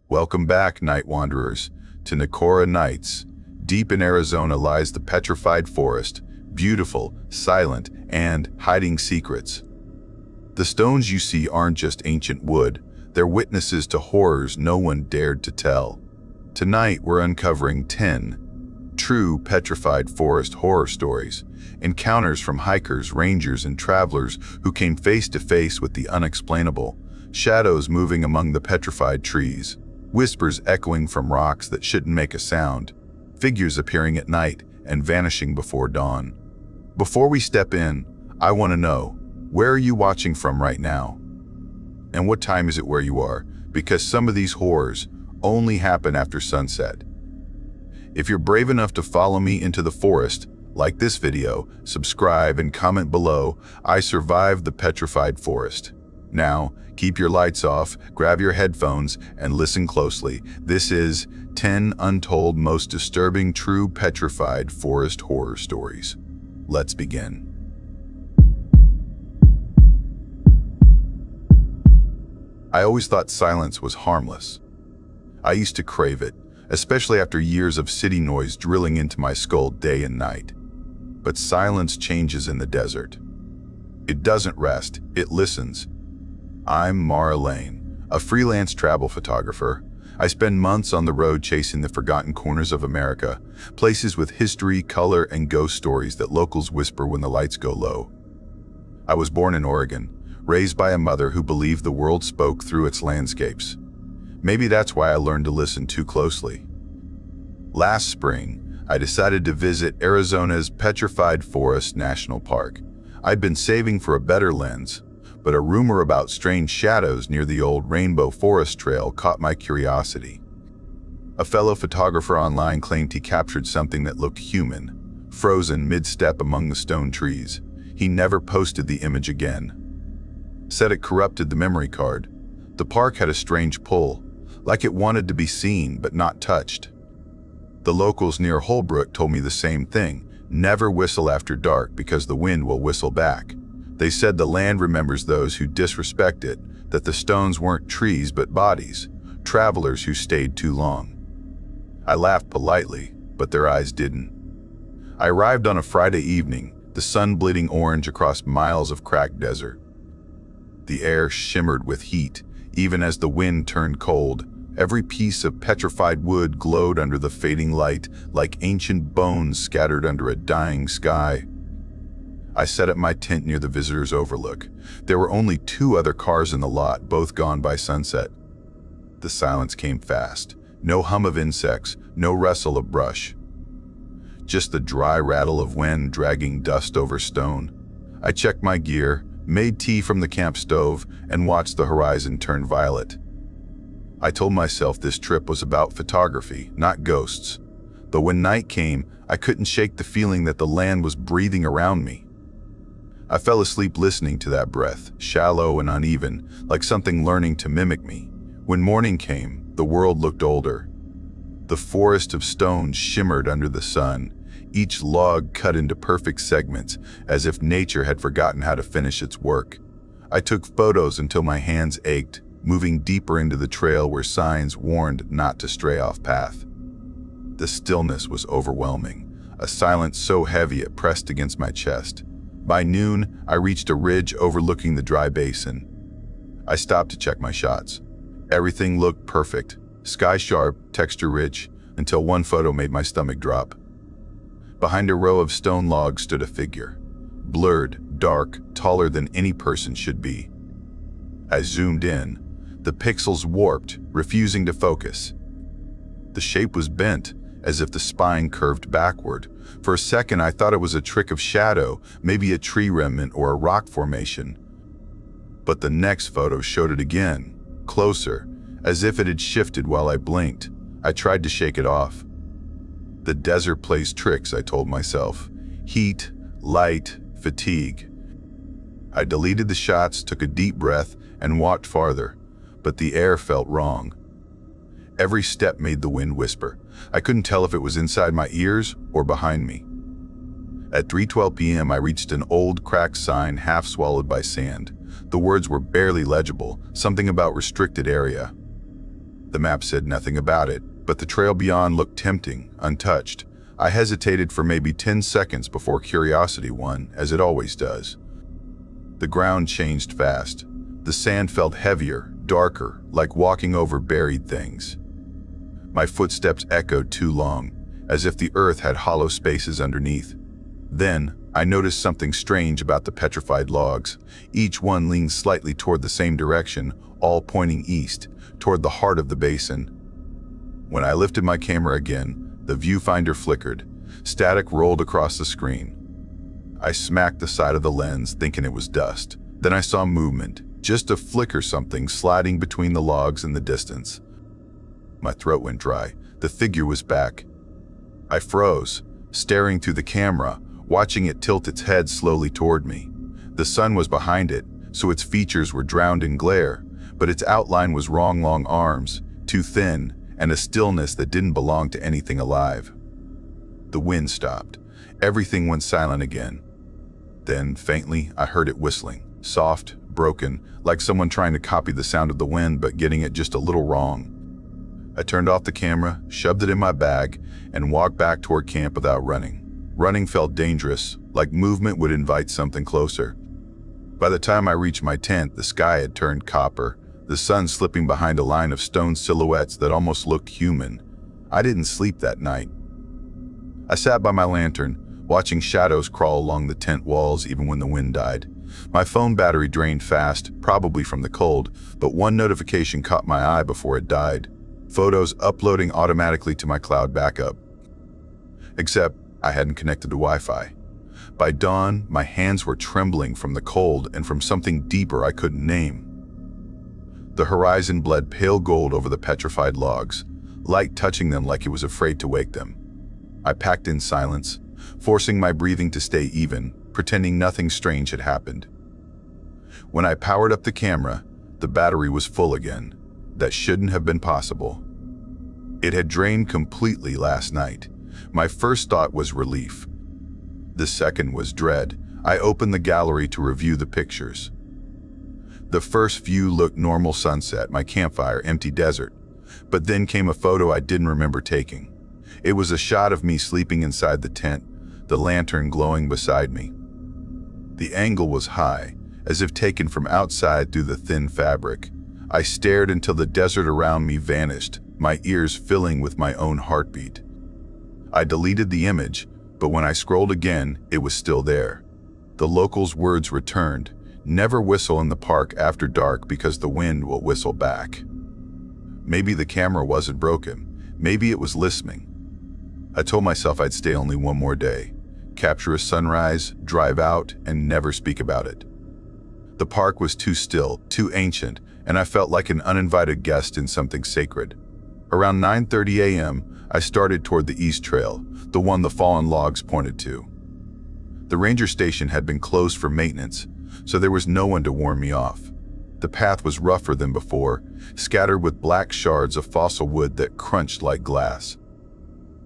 Welcome back, night wanderers, to Nakora Nights. Deep in Arizona lies the Petrified Forest, beautiful, silent, and hiding secrets. The stones you see aren't just ancient wood, they're witnesses to horrors no one dared to tell. Tonight we're uncovering 10 true Petrified Forest horror stories, encounters from hikers, rangers, and travelers who came face to face with the unexplainable, shadows moving among the petrified trees, whispers echoing from rocks that shouldn't make a sound, figures appearing at night and vanishing before dawn. Before we step in, I want to know, where are you watching from right now? And what time is it where you are? Because some of these horrors only happen after sunset. If you're brave enough to follow me into the forest, like this video, subscribe and comment below, I survived the Petrified Forest. Now, keep your lights off, grab your headphones, and listen closely. This is 10 Untold Most Disturbing True Petrified Forest Horror Stories. Let's begin. I always thought silence was harmless. I used to crave it, especially after years of city noise drilling into my skull day and night. But silence changes in the desert. It doesn't rest, it listens. I'm Mara Lane, a freelance travel photographer. I spend months on the road chasing the forgotten corners of America, places with history, color, and ghost stories that locals whisper when the lights go low. I was born in Oregon, raised by a mother who believed the world spoke through its landscapes. Maybe that's why I learned to listen too closely. Last spring, I decided to visit Arizona's Petrified Forest National Park. I'd been saving for a better lens, but a rumor about strange shadows near the old Rainbow Forest Trail caught my curiosity. A fellow photographer online claimed he captured something that looked human, frozen mid-step among the stone trees. He never posted the image again. Said it corrupted the memory card. The park had a strange pull, like it wanted to be seen but not touched. The locals near Holbrook told me the same thing. Never whistle after dark because the wind will whistle back. They said the land remembers those who disrespect it, that the stones weren't trees but bodies, travelers who stayed too long. I laughed politely, but their eyes didn't. I arrived on a Friday evening, the sun bleeding orange across miles of cracked desert. The air shimmered with heat, even as the wind turned cold. Every piece of petrified wood glowed under the fading light, like ancient bones scattered under a dying sky. I set up my tent near the visitor's overlook. There were only 2 other cars in the lot, both gone by sunset. The silence came fast. No hum of insects, no rustle of brush. Just the dry rattle of wind dragging dust over stone. I checked my gear, made tea from the camp stove, and watched the horizon turn violet. I told myself this trip was about photography, not ghosts. But when night came, I couldn't shake the feeling that the land was breathing around me. I fell asleep listening to that breath, shallow and uneven, like something learning to mimic me. When morning came, the world looked older. The forest of stones shimmered under the sun, each log cut into perfect segments, as if nature had forgotten how to finish its work. I took photos until my hands ached, moving deeper into the trail where signs warned not to stray off path. The stillness was overwhelming, a silence so heavy it pressed against my chest. By noon, I reached a ridge overlooking the dry basin. I stopped to check my shots. Everything looked perfect, sky sharp, texture rich, until one photo made my stomach drop. Behind a row of stone logs stood a figure, blurred, dark, taller than any person should be. I zoomed in. The pixels warped, refusing to focus. The shape was bent, as if the spine curved backward. For a second, I thought it was a trick of shadow, maybe a tree remnant or a rock formation. But the next photo showed it again, closer, as if it had shifted while I blinked. I tried to shake it off. The desert plays tricks, I told myself. Heat, light, fatigue. I deleted the shots, took a deep breath, and walked farther. But the air felt wrong. Every step made the wind whisper. I couldn't tell if it was inside my ears or behind me. At 3:12 p.m., I reached an old cracked sign half swallowed by sand. The words were barely legible, something about restricted area. The map said nothing about it, but the trail beyond looked tempting, untouched. I hesitated for maybe 10 seconds before curiosity won, as it always does. The ground changed fast. The sand felt heavier, darker, like walking over buried things. My footsteps echoed too long, as if the earth had hollow spaces underneath. Then, I noticed something strange about the petrified logs. Each one leaned slightly toward the same direction, all pointing east, toward the heart of the basin. When I lifted my camera again, the viewfinder flickered. Static rolled across the screen. I smacked the side of the lens, thinking it was dust. Then I saw movement, just a flicker, something sliding between the logs in the distance. My throat went dry. The figure was back. I froze, staring through the camera, watching it tilt its head slowly toward me. The sun was behind it, so its features were drowned in glare, but its outline was long arms, too thin, and a stillness that didn't belong to anything alive. The wind stopped. Everything went silent again. Then, faintly, I heard it whistling, soft, broken, like someone trying to copy the sound of the wind but getting it just a little wrong. I turned off the camera, shoved it in my bag, and walked back toward camp without running. Running felt dangerous, like movement would invite something closer. By the time I reached my tent, the sky had turned copper, the sun slipping behind a line of stone silhouettes that almost looked human. I didn't sleep that night. I sat by my lantern, watching shadows crawl along the tent walls even when the wind died. My phone battery drained fast, probably from the cold, but one notification caught my eye before it died. Photos uploading automatically to my cloud backup. Except I hadn't connected to Wi-Fi. By dawn, my hands were trembling from the cold and from something deeper I couldn't name. The horizon bled pale gold over the petrified logs, light touching them like it was afraid to wake them. I packed in silence, forcing my breathing to stay even, pretending nothing strange had happened. When I powered up the camera, the battery was full again. That shouldn't have been possible. It had drained completely last night. My first thought was relief. The second was dread. I opened the gallery to review the pictures. The first view looked normal: sunset, my campfire, empty desert. But then came a photo I didn't remember taking. It was a shot of me sleeping inside the tent, the lantern glowing beside me. The angle was high, as if taken from outside through the thin fabric. I stared until the desert around me vanished, my ears filling with my own heartbeat. I deleted the image, but when I scrolled again, it was still there. The locals' words returned: never whistle in the park after dark because the wind will whistle back. Maybe the camera wasn't broken. Maybe it was listening. I told myself I'd stay only one more day, capture a sunrise, drive out, and never speak about it. The park was too still, too ancient, and I felt like an uninvited guest in something sacred. Around 9:30 a.m., I started toward the east trail, the one the fallen logs pointed to. The ranger station had been closed for maintenance, so there was no one to warn me off. The path was rougher than before, scattered with black shards of fossil wood that crunched like glass.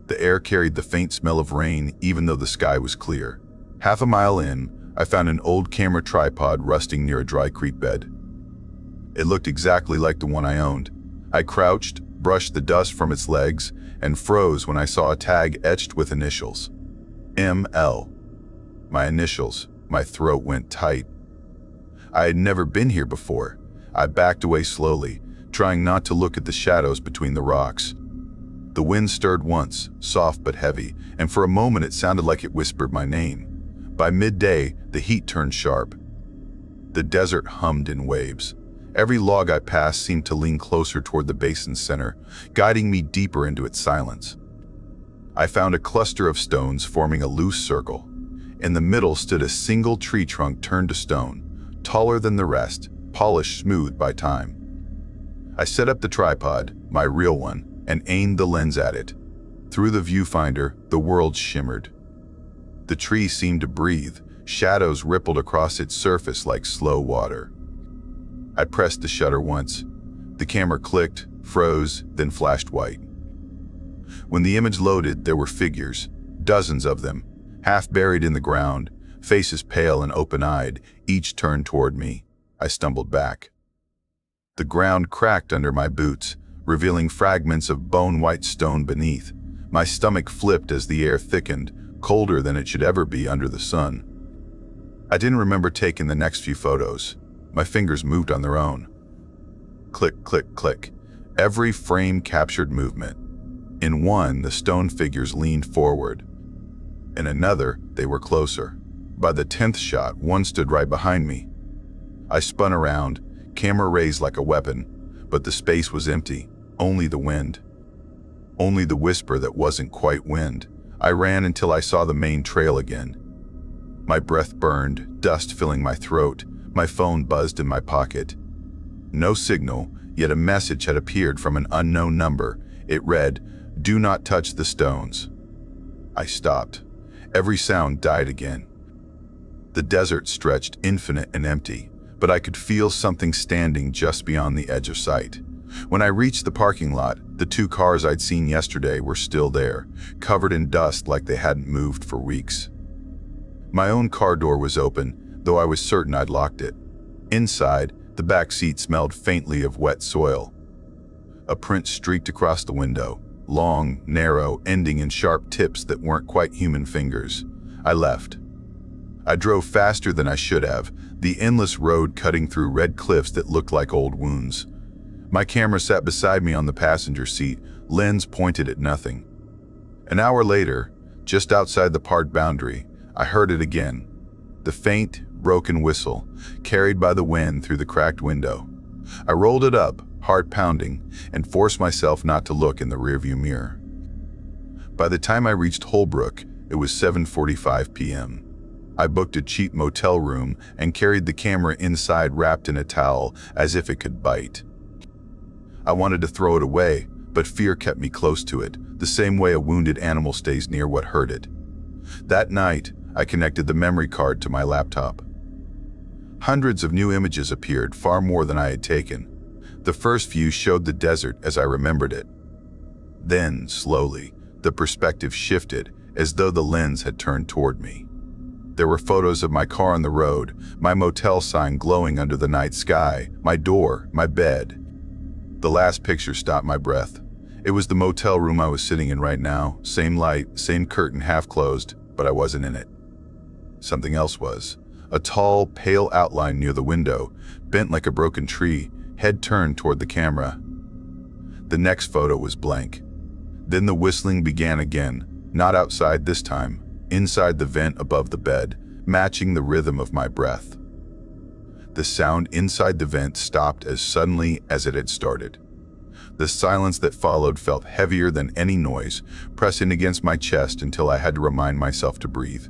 The air carried the faint smell of rain even though the sky was clear. Half a mile in, I found an old camera tripod rusting near a dry creek bed. It looked exactly like the one I owned. I crouched, brushed the dust from its legs, and froze when I saw a tag etched with initials. ML. My initials. My throat went tight. I had never been here before. I backed away slowly, trying not to look at the shadows between the rocks. The wind stirred once, soft but heavy, and for a moment it sounded like it whispered my name. By midday, the heat turned sharp. The desert hummed in waves. Every log I passed seemed to lean closer toward the basin's center, guiding me deeper into its silence. I found a cluster of stones forming a loose circle. In the middle stood a single tree trunk turned to stone, taller than the rest, polished smooth by time. I set up the tripod, my real one, and aimed the lens at it. Through the viewfinder, the world shimmered. The tree seemed to breathe. Shadows rippled across its surface like slow water. I pressed the shutter once. The camera clicked, froze, then flashed white. When the image loaded, there were figures, dozens of them, half buried in the ground, faces pale and open-eyed, each turned toward me. I stumbled back. The ground cracked under my boots, revealing fragments of bone-white stone beneath. My stomach flipped as the air thickened, colder than it should ever be under the sun. I didn't remember taking the next few photos. My fingers moved on their own. Click, click, click. Every frame captured movement. In one, the stone figures leaned forward. In another, they were closer. By the 10th shot, one stood right behind me. I spun around, camera raised like a weapon, but the space was empty, only the wind. Only the whisper that wasn't quite wind. I ran until I saw the main trail again. My breath burned, dust filling my throat. My phone buzzed in my pocket. No signal, yet a message had appeared from an unknown number. It read, "Do not touch the stones." I stopped. Every sound died again. The desert stretched infinite and empty, but I could feel something standing just beyond the edge of sight. When I reached the parking lot, the 2 cars I'd seen yesterday were still there, covered in dust like they hadn't moved for weeks. My own car door was open, though I was certain I'd locked it. Inside, the back seat smelled faintly of wet soil. A print streaked across the window, long, narrow, ending in sharp tips that weren't quite human fingers. I left. I drove faster than I should have, the endless road cutting through red cliffs that looked like old wounds. My camera sat beside me on the passenger seat, lens pointed at nothing. An hour later, just outside the park boundary, I heard it again. The faint, broken whistle, carried by the wind through the cracked window. I rolled it up, heart pounding, and forced myself not to look in the rearview mirror. By the time I reached Holbrook, it was 7:45 p.m. I booked a cheap motel room and carried the camera inside wrapped in a towel as if it could bite. I wanted to throw it away, but fear kept me close to it, the same way a wounded animal stays near what hurt it. That night, I connected the memory card to my laptop. Hundreds of new images appeared, far more than I had taken. The first few showed the desert as I remembered it. Then, slowly, the perspective shifted, as though the lens had turned toward me. There were photos of my car on the road, my motel sign glowing under the night sky, my door, my bed. The last picture stopped my breath. It was the motel room I was sitting in right now, same light, same curtain half closed, but I wasn't in it. Something else was. A tall, pale outline near the window, bent like a broken tree, head turned toward the camera. The next photo was blank. Then the whistling began again, not outside this time, inside the vent above the bed, matching the rhythm of my breath. The sound inside the vent stopped as suddenly as it had started. The silence that followed felt heavier than any noise, pressing against my chest until I had to remind myself to breathe.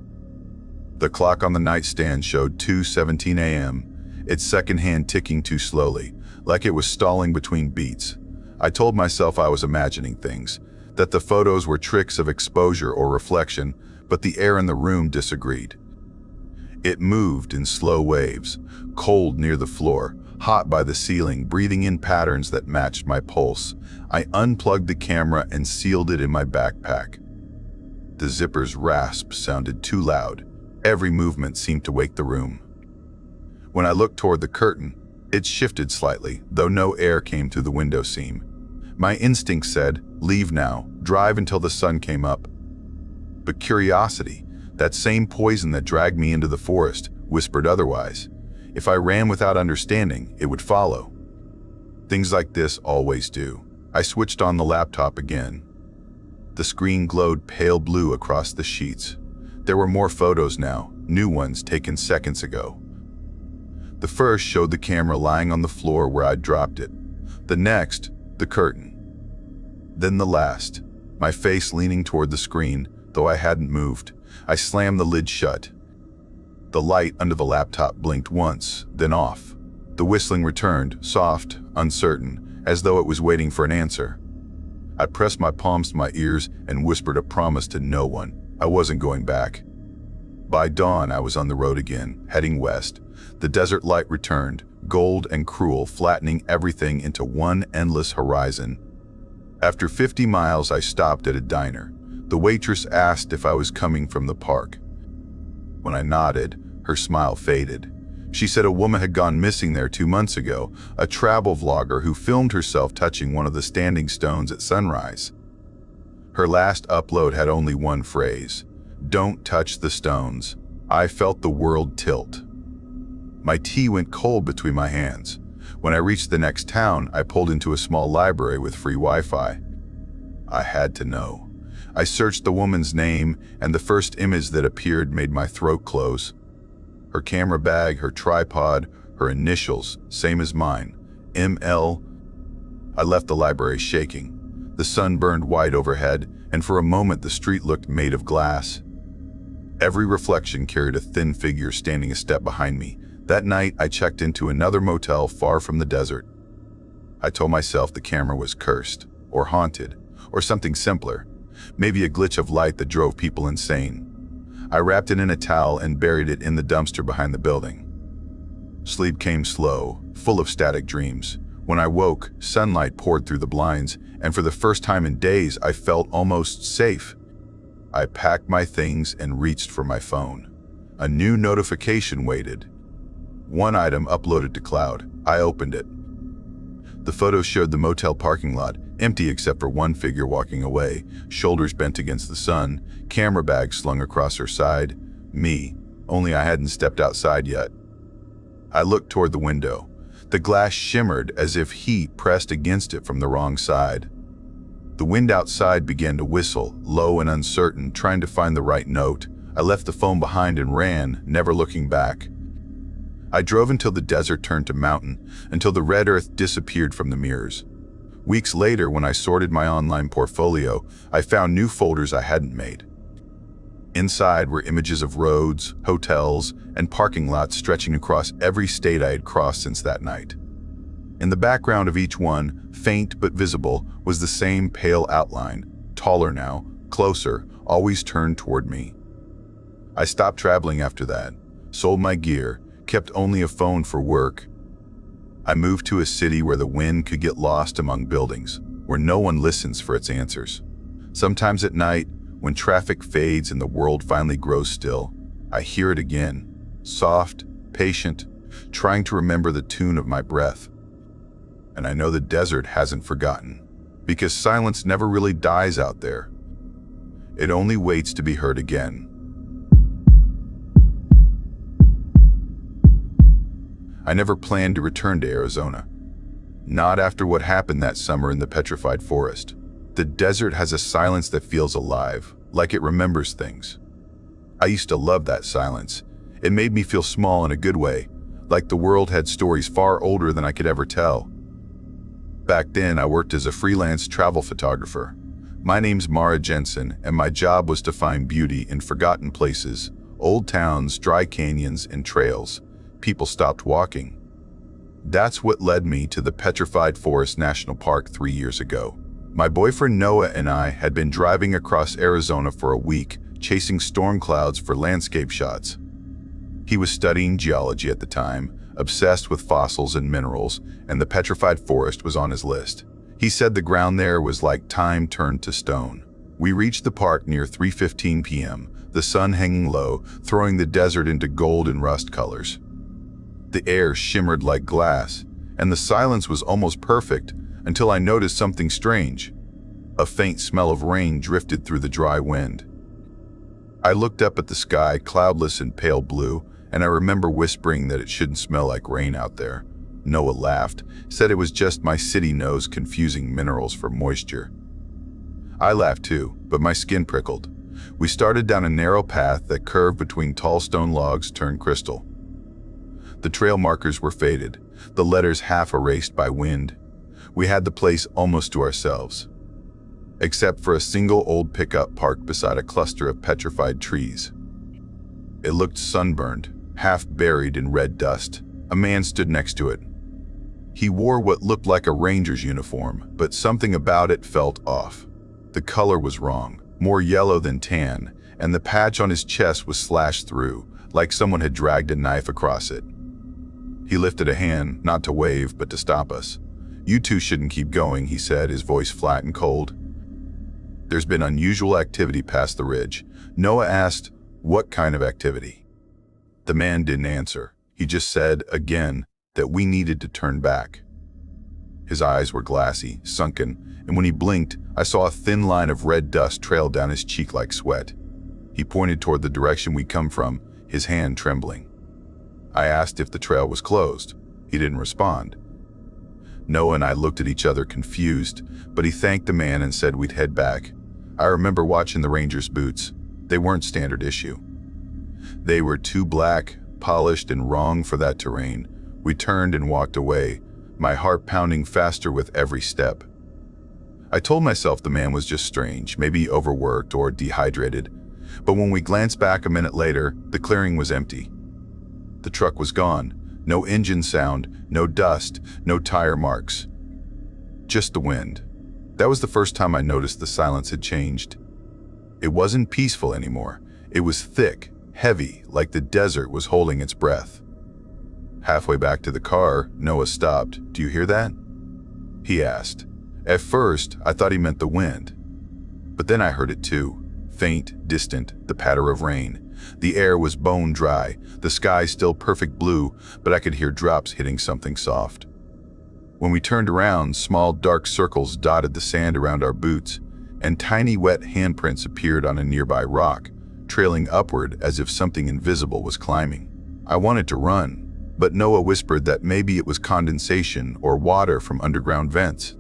The clock on the nightstand showed 2:17 a.m., its second hand ticking too slowly, like it was stalling between beats. I told myself I was imagining things, that the photos were tricks of exposure or reflection, but the air in the room disagreed. It moved in slow waves, cold near the floor, hot by the ceiling, breathing in patterns that matched my pulse. I unplugged the camera and sealed it in my backpack. The zipper's rasp sounded too loud. Every movement seemed to wake the room. When I looked toward the curtain, it shifted slightly, though no air came through the window seam. My instinct said, "Leave now, drive until the sun came up." But curiosity, that same poison that dragged me into the forest, whispered otherwise. If I ran without understanding, it would follow. Things like this always do. I switched on the laptop again. The screen glowed pale blue across the sheets. There were more photos now, new ones taken seconds ago. The first showed the camera lying on the floor where I'd dropped it. The next, the curtain. Then the last, my face leaning toward the screen, though I hadn't moved. I slammed the lid shut. The light under the laptop blinked once, then off. The whistling returned, soft, uncertain, as though it was waiting for an answer. I pressed my palms to my ears and whispered a promise to no one. I wasn't going back. By dawn, I was on the road again, heading west. The desert light returned, gold and cruel, flattening everything into one endless horizon. After 50 miles, I stopped at a diner. The waitress asked if I was coming from the park. When I nodded, her smile faded. She said a woman had gone missing there 2 months ago, a travel vlogger who filmed herself touching one of the standing stones at sunrise. Her last upload had only one phrase: "Don't touch the stones." I felt the world tilt. My tea went cold between my hands. When I reached the next town, I pulled into a small library with free Wi-Fi. I had to know. I searched the woman's name, and the first image that appeared made my throat close. Her camera bag, her tripod, her initials, same as mine, ML. I left the library shaking. The sun burned white overhead, and for a moment the street looked made of glass. Every reflection carried a thin figure standing a step behind me. That night, I checked into another motel far from the desert. I told myself the camera was cursed, or haunted, or something simpler, maybe a glitch of light that drove people insane. I wrapped it in a towel and buried it in the dumpster behind the building. Sleep came slow, full of static dreams. When I woke, sunlight poured through the blinds, and for the first time in days, I felt almost safe. I packed my things and reached for my phone. A new notification waited. One item uploaded to cloud. I opened it. The photo showed the motel parking lot, empty except for one figure walking away, shoulders bent against the sun, camera bag slung across her side. Me, only I hadn't stepped outside yet. I looked toward the window. The glass shimmered as if heat pressed against it from the wrong side. The wind outside began to whistle, low and uncertain, trying to find the right note. I left the phone behind and ran, never looking back. I drove until the desert turned to mountain, until the red earth disappeared from the mirrors. Weeks later, when I sorted my online portfolio, I found new folders I hadn't made. Inside were images of roads, hotels, and parking lots stretching across every state I had crossed since that night. In the background of each one, faint but visible, was the same pale outline, taller now, closer, always turned toward me. I stopped traveling after that, sold my gear, kept only a phone for work. I moved to a city where the wind could get lost among buildings, where no one listens for its answers. Sometimes at night, when traffic fades and the world finally grows still, I hear it again, soft, patient, trying to remember the tune of my breath. And I know the desert hasn't forgotten, because silence never really dies out there. It only waits to be heard again. I never planned to return to Arizona. Not after what happened that summer in the Petrified Forest. The desert has a silence that feels alive, like it remembers things. I used to love that silence. It made me feel small in a good way, like the world had stories far older than I could ever tell. Back then, I worked as a freelance travel photographer. My name's Mara Jensen, and my job was to find beauty in forgotten places, old towns, dry canyons, and trails. People stopped walking. That's what led me to the Petrified Forest National Park 3 years ago. My boyfriend Noah and I had been driving across Arizona for a week, chasing storm clouds for landscape shots. He was studying geology at the time, obsessed with fossils and minerals, and the Petrified Forest was on his list. He said the ground there was like time turned to stone. We reached the park near 3:15 p.m., the sun hanging low, throwing the desert into gold and rust colors. The air shimmered like glass, and the silence was almost perfect until I noticed something strange. A faint smell of rain drifted through the dry wind. I looked up at the sky, cloudless and pale blue, and I remember whispering that it shouldn't smell like rain out there. Noah laughed, said it was just my city nose confusing minerals for moisture. I laughed too, but my skin prickled. We started down a narrow path that curved between tall stone logs turned crystal. The trail markers were faded, the letters half erased by wind. We had the place almost to ourselves, except for a single old pickup parked beside a cluster of petrified trees. It looked sunburned, half buried in red dust. A man stood next to it. He wore what looked like a ranger's uniform, but something about it felt off. The color was wrong, more yellow than tan, and the patch on his chest was slashed through, like someone had dragged a knife across it. He lifted a hand, not to wave, but to stop us. "You two shouldn't keep going," he said, his voice flat and cold. "There's been unusual activity past the ridge." Noah asked, "What kind of activity?" The man didn't answer. He just said, again, that we needed to turn back. His eyes were glassy, sunken, and when he blinked, I saw a thin line of red dust trail down his cheek like sweat. He pointed toward the direction we'd come from, his hand trembling. I asked if the trail was closed. He didn't respond. Noah and I looked at each other confused, but he thanked the man and said we'd head back. I remember watching the ranger's boots. They weren't standard issue. They were too black, polished, and wrong for that terrain. We turned and walked away, my heart pounding faster with every step. I told myself the man was just strange, maybe overworked or dehydrated, but when we glanced back a minute later, the clearing was empty. The truck was gone. No engine sound, no dust, no tire marks. Just the wind. That was the first time I noticed the silence had changed. It wasn't peaceful anymore. It was thick, heavy, like the desert was holding its breath. Halfway back to the car, Noah stopped. "Do you hear that?" he asked. At first, I thought he meant the wind. But then I heard it too. Faint, distant, the patter of rain. The air was bone dry, the sky still perfect blue, but I could hear drops hitting something soft. When we turned around, small dark circles dotted the sand around our boots, and tiny wet handprints appeared on a nearby rock, trailing upward as if something invisible was climbing. I wanted to run, but Noah whispered that maybe it was condensation or water from underground vents.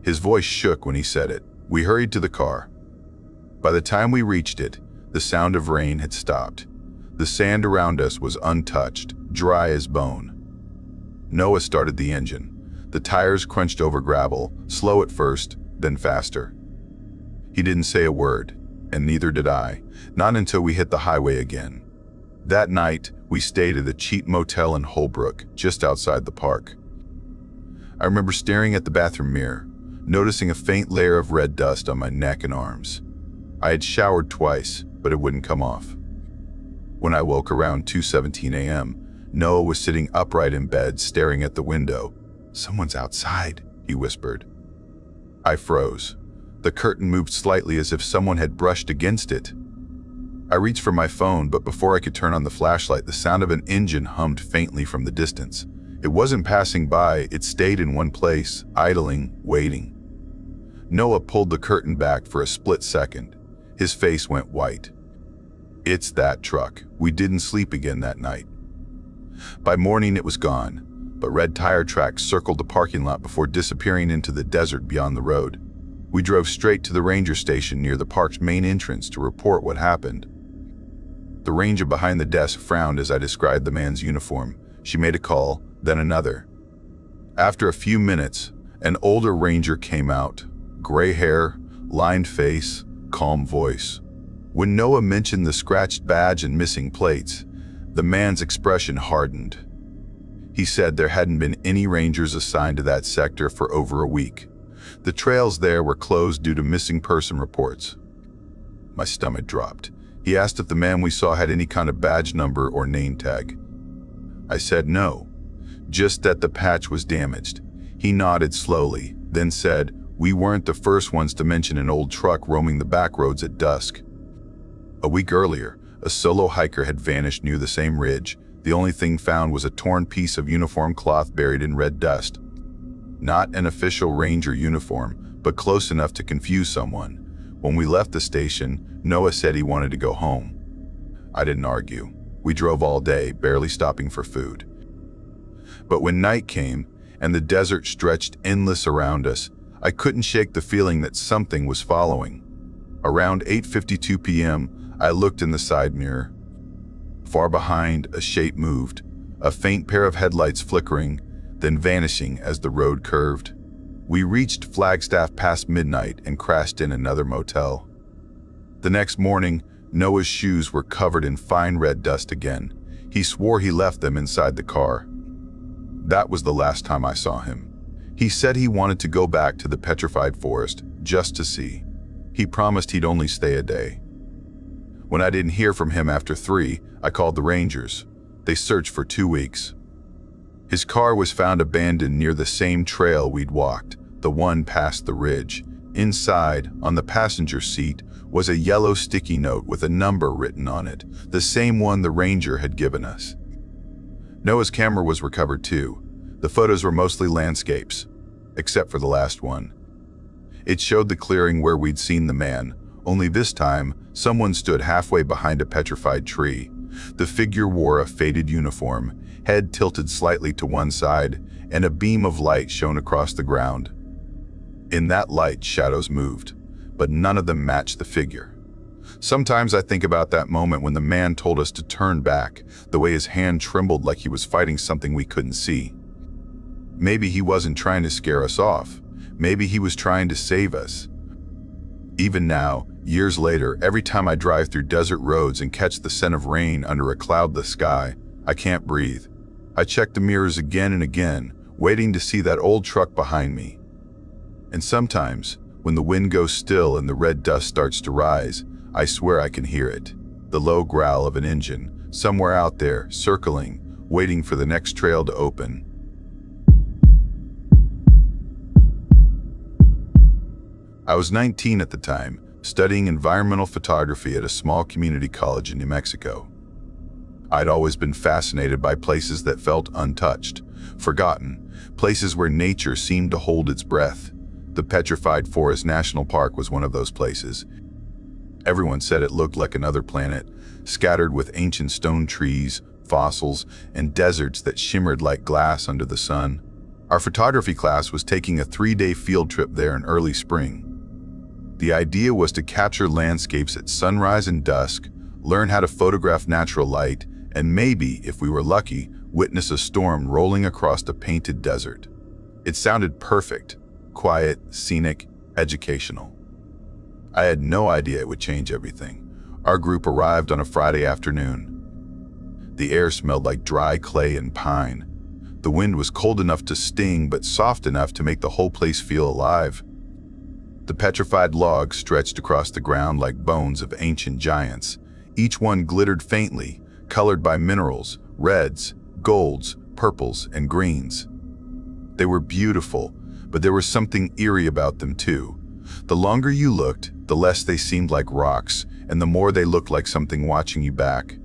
His voice shook when he said it. We hurried to the car. By the time we reached it, the sound of rain had stopped. The sand around us was untouched, dry as bone. Noah started the engine. The tires crunched over gravel, slow at first, then faster. He didn't say a word, and neither did I, not until we hit the highway again. That night, we stayed at a cheap motel in Holbrook, just outside the park. I remember staring at the bathroom mirror, noticing a faint layer of red dust on my neck and arms. I had showered twice, but it wouldn't come off. When I woke around 2:17 a.m., Noah was sitting upright in bed, staring at the window. "Someone's outside," he whispered. I froze. The curtain moved slightly as if someone had brushed against it. I reached for my phone, but before I could turn on the flashlight, the sound of an engine hummed faintly from the distance. It wasn't passing by, it stayed in one place, idling, waiting. Noah pulled the curtain back for a split second. His face went white. "It's that truck. We didn't sleep again that night." By morning it was gone, but red tire tracks circled the parking lot before disappearing into the desert beyond the road. We drove straight to the ranger station near the park's main entrance to report what happened. The ranger behind the desk frowned as I described the man's uniform. She made a call, then another. After a few minutes, an older ranger came out. Gray hair, lined face, calm voice. When Noah mentioned the scratched badge and missing plates, the man's expression hardened. He said there hadn't been any rangers assigned to that sector for over a week. The trails there were closed due to missing person reports. My stomach dropped. He asked if the man we saw had any kind of badge number or name tag. I said no, just that the patch was damaged. He nodded slowly, then said, "We weren't the first ones to mention an old truck roaming the back roads at dusk." A week earlier, a solo hiker had vanished near the same ridge. The only thing found was a torn piece of uniform cloth buried in red dust. Not an official ranger uniform, but close enough to confuse someone. When we left the station, Noah said he wanted to go home. I didn't argue. We drove all day, barely stopping for food. But when night came and the desert stretched endless around us, I couldn't shake the feeling that something was following. Around 8:52 p.m., I looked in the side mirror. Far behind, a shape moved, a faint pair of headlights flickering, then vanishing as the road curved. We reached Flagstaff past midnight and crashed in another motel. The next morning, Noah's shoes were covered in fine red dust again. He swore he left them inside the car. That was the last time I saw him. He said he wanted to go back to the Petrified Forest just to see. He promised he'd only stay a day. When I didn't hear from him after 3, I called the Rangers. They searched for 2 weeks. His car was found abandoned near the same trail we'd walked, the one past the ridge. Inside, on the passenger seat, was a yellow sticky note with a number written on it, the same one the ranger had given us. Noah's camera was recovered too. The photos were mostly landscapes, except for the last one. It showed the clearing where we'd seen the man, only this time, someone stood halfway behind a petrified tree. The figure wore a faded uniform, head tilted slightly to one side, and a beam of light shone across the ground. In that light, shadows moved, but none of them matched the figure. Sometimes I think about that moment when the man told us to turn back, the way his hand trembled like he was fighting something we couldn't see. Maybe he wasn't trying to scare us off. Maybe he was trying to save us. Even now, years later, every time I drive through desert roads and catch the scent of rain under a cloudless sky, I can't breathe. I check the mirrors again and again, waiting to see that old truck behind me. And sometimes, when the wind goes still and the red dust starts to rise, I swear I can hear it. The low growl of an engine, somewhere out there, circling, waiting for the next trail to open. I was 19 at the time, studying environmental photography at a small community college in New Mexico. I'd always been fascinated by places that felt untouched, forgotten, places where nature seemed to hold its breath. The Petrified Forest National Park was one of those places. Everyone said it looked like another planet, scattered with ancient stone trees, fossils, and deserts that shimmered like glass under the sun. Our photography class was taking a 3-day field trip there in early spring. The idea was to capture landscapes at sunrise and dusk, learn how to photograph natural light, and maybe, if we were lucky, witness a storm rolling across a painted desert. It sounded perfect, quiet, scenic, educational. I had no idea it would change everything. Our group arrived on a Friday afternoon. The air smelled like dry clay and pine. The wind was cold enough to sting, but soft enough to make the whole place feel alive. The petrified logs stretched across the ground like bones of ancient giants. Each one glittered faintly, colored by minerals, reds, golds, purples, and greens. They were beautiful, but there was something eerie about them too. The longer you looked, the less they seemed like rocks, and the more they looked like something watching you back.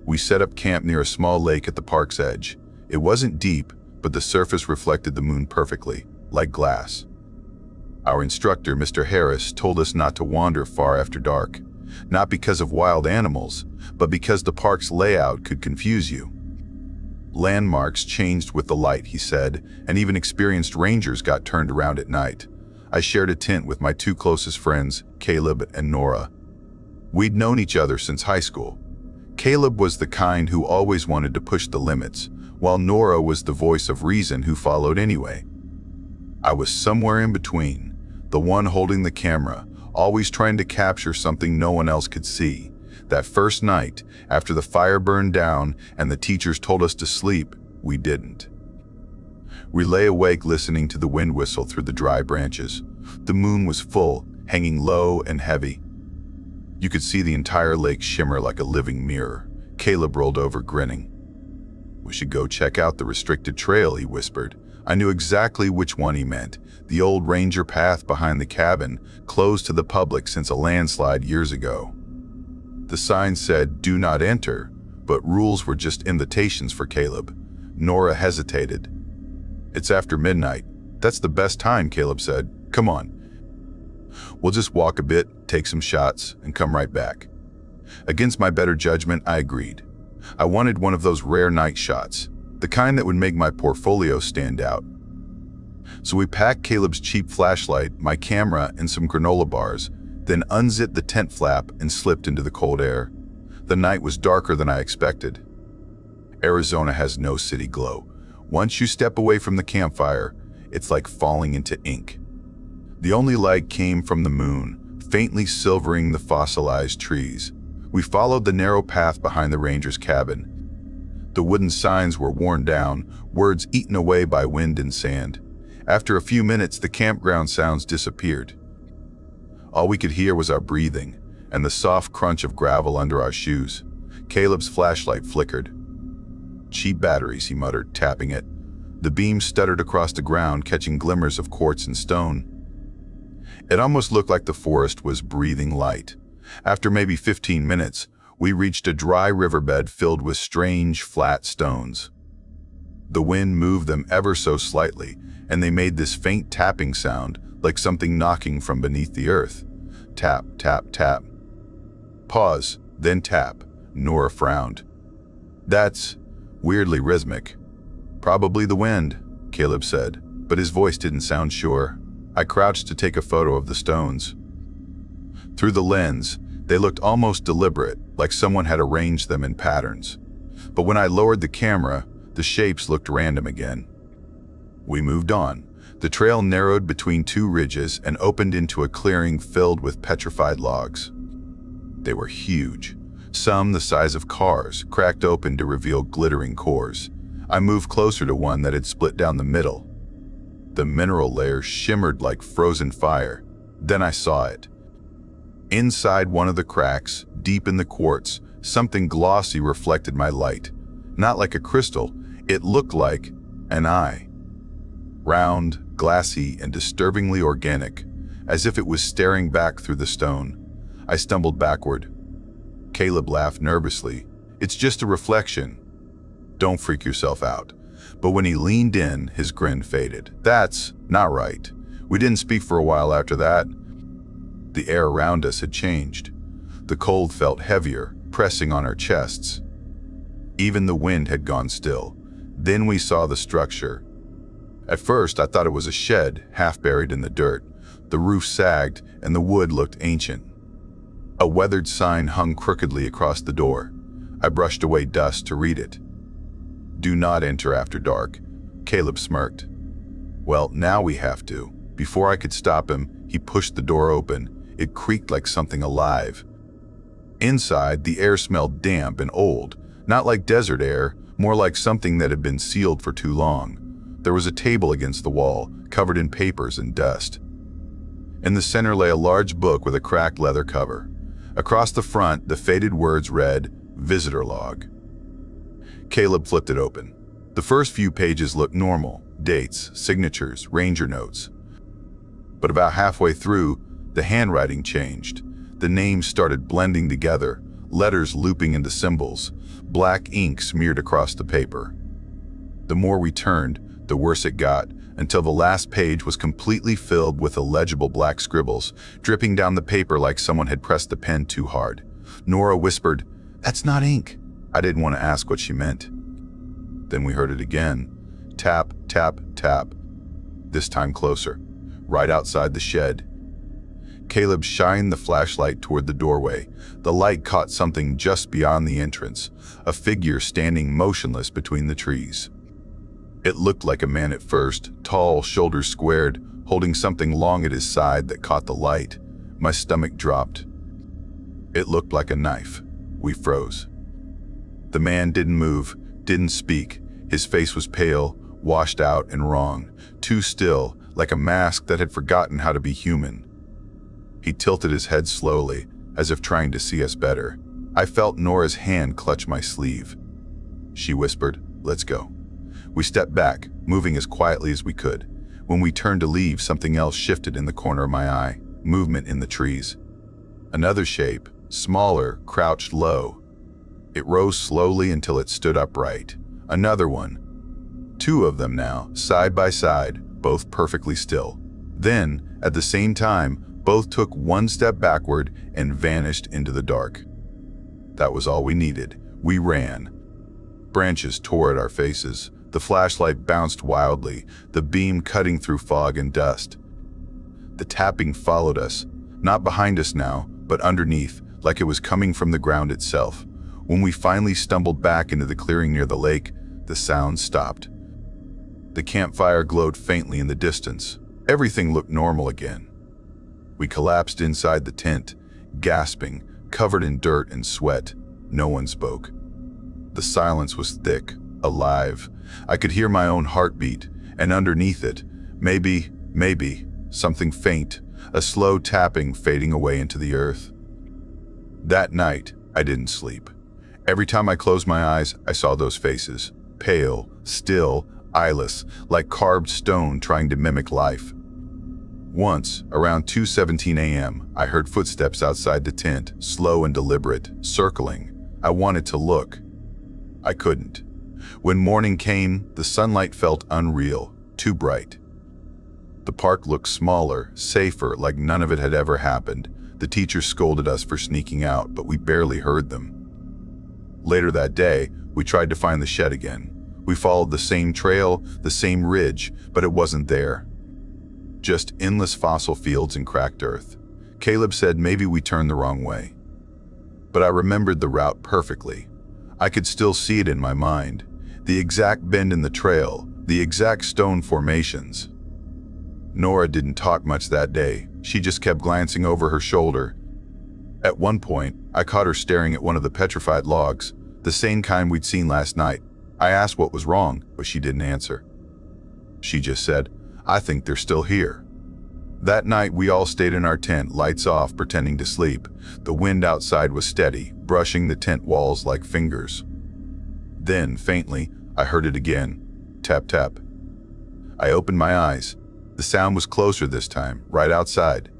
We set up camp near a small lake at the park's edge. It wasn't deep, but the surface reflected the moon perfectly, like glass. Our instructor, Mr. Harris, told us not to wander far after dark, not because of wild animals, but because the park's layout could confuse you. Landmarks changed with the light, he said, and even experienced rangers got turned around at night. I shared a tent with my 2 closest friends, Caleb and Nora. We'd known each other since high school. Caleb was the kind who always wanted to push the limits, while Nora was the voice of reason who followed anyway. I was somewhere in between, the one holding the camera, always trying to capture something no one else could see. That first night, after the fire burned down and the teachers told us to sleep, we didn't. We lay awake listening to the wind whistle through the dry branches. The moon was full, hanging low and heavy. You could see the entire lake shimmer like a living mirror. Caleb rolled over, grinning. "We should go check out the restricted trail," he whispered. I knew exactly which one he meant. The old ranger path behind the cabin, closed to the public since a landslide years ago. The sign said, "Do not enter," but rules were just invitations for Caleb. Nora hesitated. "It's after midnight." "That's the best time," Caleb said. "Come on. We'll just walk a bit, take some shots, and come right back." Against my better judgment, I agreed. I wanted one of those rare night shots, the kind that would make my portfolio stand out. So we packed Caleb's cheap flashlight, my camera, and some granola bars, then unzipped the tent flap and slipped into the cold air. The night was darker than I expected. Arizona has no city glow. Once you step away from the campfire, it's like falling into ink. The only light came from the moon, faintly silvering the fossilized trees. We followed the narrow path behind the ranger's cabin. The wooden signs were worn down, words eaten away by wind and sand. After a few minutes, the campground sounds disappeared. All we could hear was our breathing and the soft crunch of gravel under our shoes. Caleb's flashlight flickered. "Cheap batteries," he muttered, tapping it. The beam stuttered across the ground, catching glimmers of quartz and stone. It almost looked like the forest was breathing light. After maybe 15 minutes, We reached a dry riverbed filled with strange, flat stones. The wind moved them ever so slightly, and they made this faint tapping sound, like something knocking from beneath the earth. Tap, tap, tap. Pause, then tap. Nora frowned. That's weirdly rhythmic. Probably the wind, Caleb said, but his voice didn't sound sure. I crouched to take a photo of the stones. Through the lens, they looked almost deliberate, like someone had arranged them in patterns. But when I lowered the camera, the shapes looked random again. We moved on. The trail narrowed between two ridges and opened into a clearing filled with petrified logs. They were huge, some the size of cars, cracked open to reveal glittering cores. I moved closer to one that had split down the middle. The mineral layer shimmered like frozen fire. Then I saw it. Inside one of the cracks, deep in the quartz, something glossy reflected my light. Not like a crystal, it looked like an eye. Round, glassy, and disturbingly organic, as if it was staring back through the stone. I stumbled backward. Caleb laughed nervously. It's just a reflection. Don't freak yourself out. But when he leaned in, his grin faded. That's not right. We didn't speak for a while after that. The air around us had changed. The cold felt heavier, pressing on our chests. Even the wind had gone still. Then we saw the structure. At first, I thought it was a shed, half buried in the dirt. The roof sagged, and the wood looked ancient. A weathered sign hung crookedly across the door. I brushed away dust to read it. Do not enter after dark. Caleb smirked. Well, now we have to. Before I could stop him, he pushed the door open. It creaked like something alive. Inside, the air smelled damp and old, not like desert air, more like something that had been sealed for too long. There was a table against the wall, covered in papers and dust. In the center lay a large book with a cracked leather cover. Across the front, the faded words read, Visitor Log. Caleb flipped it open. The first few pages looked normal, dates, signatures, ranger notes. But about halfway through, the handwriting changed. The names started blending together, letters looping into symbols, black ink smeared across the paper. The more we turned, the worse it got, until the last page was completely filled with illegible black scribbles, dripping down the paper like someone had pressed the pen too hard. Nora whispered, "That's not ink." I didn't want to ask what she meant. Then we heard it again. Tap, tap, tap. This time closer, right outside the shed. Caleb shined the flashlight toward the doorway. The light caught something just beyond the entrance, a figure standing motionless between the trees. It looked like a man at first, tall, shoulders squared, holding something long at his side that caught the light. My stomach dropped. It looked like a knife. We froze. The man didn't move, didn't speak. His face was pale, washed out and wrong, too still, like a mask that had forgotten how to be human. He tilted his head slowly, as if trying to see us better. I felt Nora's hand clutch my sleeve. She whispered, "Let's go." We stepped back, moving as quietly as we could. When we turned to leave, something else shifted in the corner of my eye, movement in the trees. Another shape, smaller, crouched low. It rose slowly until it stood upright. Another one. Two of them now, side by side, both perfectly still. Then, at the same time, both took one step backward and vanished into the dark. That was all we needed. We ran. Branches tore at our faces. The flashlight bounced wildly, the beam cutting through fog and dust. The tapping followed us, not behind us now, but underneath, like it was coming from the ground itself. When we finally stumbled back into the clearing near the lake, the sound stopped. The campfire glowed faintly in the distance. Everything looked normal again. We collapsed inside the tent, gasping, covered in dirt and sweat. No one spoke. The silence was thick, alive. I could hear my own heartbeat, and underneath it, maybe, something faint, a slow tapping fading away into the earth. That night, I didn't sleep. Every time I closed my eyes, I saw those faces, pale, still, eyeless, like carved stone trying to mimic life. Once, around 2:17 a.m., I heard footsteps outside the tent, slow and deliberate, circling. I wanted to look. I couldn't. When morning came, the sunlight felt unreal, too bright. The park looked smaller, safer, like none of it had ever happened. The teachers scolded us for sneaking out, but we barely heard them. Later that day, we tried to find the shed again. We followed the same trail, the same ridge, but it wasn't there. Just endless fossil fields and cracked earth. Caleb said maybe we turned the wrong way. But I remembered the route perfectly. I could still see it in my mind. The exact bend in the trail, the exact stone formations. Nora didn't talk much that day. She just kept glancing over her shoulder. At one point, I caught her staring at one of the petrified logs, the same kind we'd seen last night. I asked what was wrong, but she didn't answer. She just said, "I think they're still here." That night, we all stayed in our tent, lights off, pretending to sleep. The wind outside was steady, brushing the tent walls like fingers. Then, faintly, I heard it again. Tap, tap. I opened my eyes. The sound was closer this time, right outside.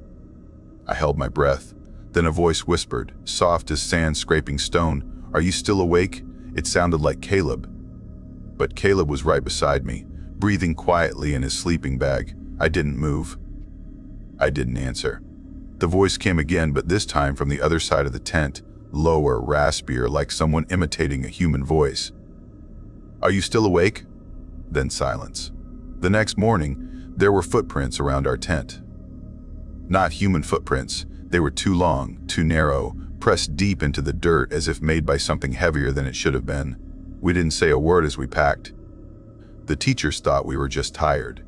I held my breath. Then a voice whispered, soft as sand scraping stone, "Are you still awake?" It sounded like Caleb. But Caleb was right beside me, breathing quietly in his sleeping bag. I didn't move. I didn't answer. The voice came again, but this time from the other side of the tent, lower, raspier, like someone imitating a human voice. "Are you still awake?" Then silence. The next morning, there were footprints around our tent. Not human footprints. They were too long, too narrow, pressed deep into the dirt as if made by something heavier than it should have been. We didn't say a word as we packed. The teachers thought we were just tired.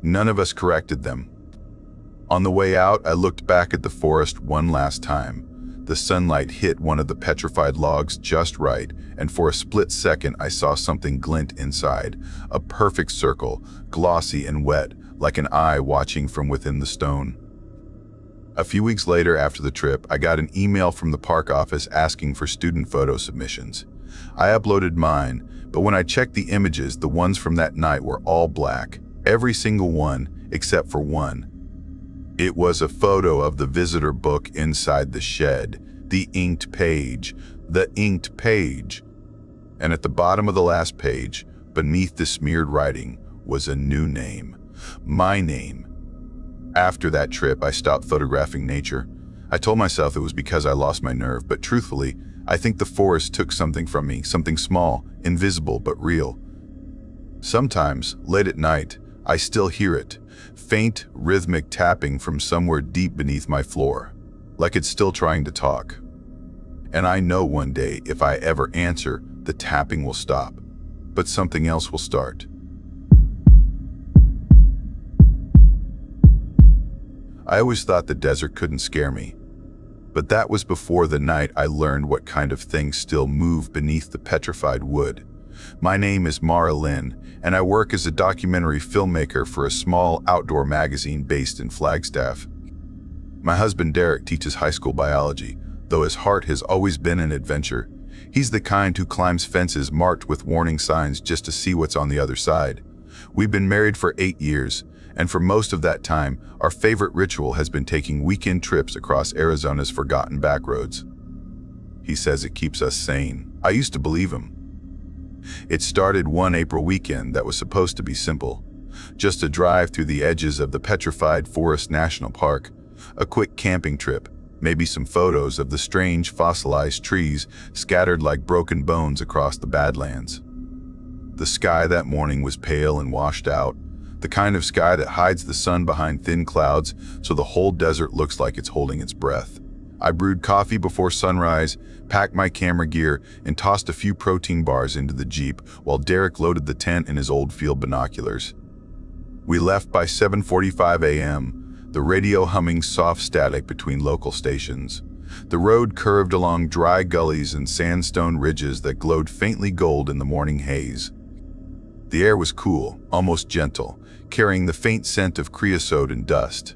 None of us corrected them. On the way out, I looked back at the forest one last time. The sunlight hit one of the petrified logs just right, and for a split second I saw something glint inside. A perfect circle, glossy and wet, like an eye watching from within the stone. A few weeks later after the trip, I got an email from the park office asking for student photo submissions. I uploaded mine, but when I checked the images, the ones from that night were all black. Every single one, except for one. It was a photo of the visitor book inside the shed, the inked page. And at the bottom of the last page, beneath the smeared writing, was a new name. My name. After that trip, I stopped photographing nature. I told myself it was because I lost my nerve, but truthfully, I think the forest took something from me, something small, invisible, but real. Sometimes, late at night, I still hear it, faint, rhythmic tapping from somewhere deep beneath my floor, like it's still trying to talk. And I know one day, if I ever answer, the tapping will stop, but something else will start. I always thought the desert couldn't scare me, but that was before the night I learned what kind of things still move beneath the petrified wood. My name is Mara Lynn, and I work as a documentary filmmaker for a small outdoor magazine based in Flagstaff. My husband Derek teaches high school biology, though his heart has always been an adventure. He's the kind who climbs fences marked with warning signs just to see what's on the other side. We've been married for 8 years, and for most of that time, our favorite ritual has been taking weekend trips across Arizona's forgotten backroads. He says it keeps us sane. I used to believe him. It started one April weekend that was supposed to be simple. Just a drive through the edges of the Petrified Forest National Park, a quick camping trip, maybe some photos of the strange fossilized trees scattered like broken bones across the Badlands. The sky that morning was pale and washed out, the kind of sky that hides the sun behind thin clouds so the whole desert looks like it's holding its breath. I brewed coffee before sunrise, packed my camera gear, and tossed a few protein bars into the Jeep while Derek loaded the tent in his old field binoculars. We left by 7:45 a.m., the radio humming soft static between local stations. The road curved along dry gullies and sandstone ridges that glowed faintly gold in the morning haze. The air was cool, almost gentle, carrying the faint scent of creosote and dust.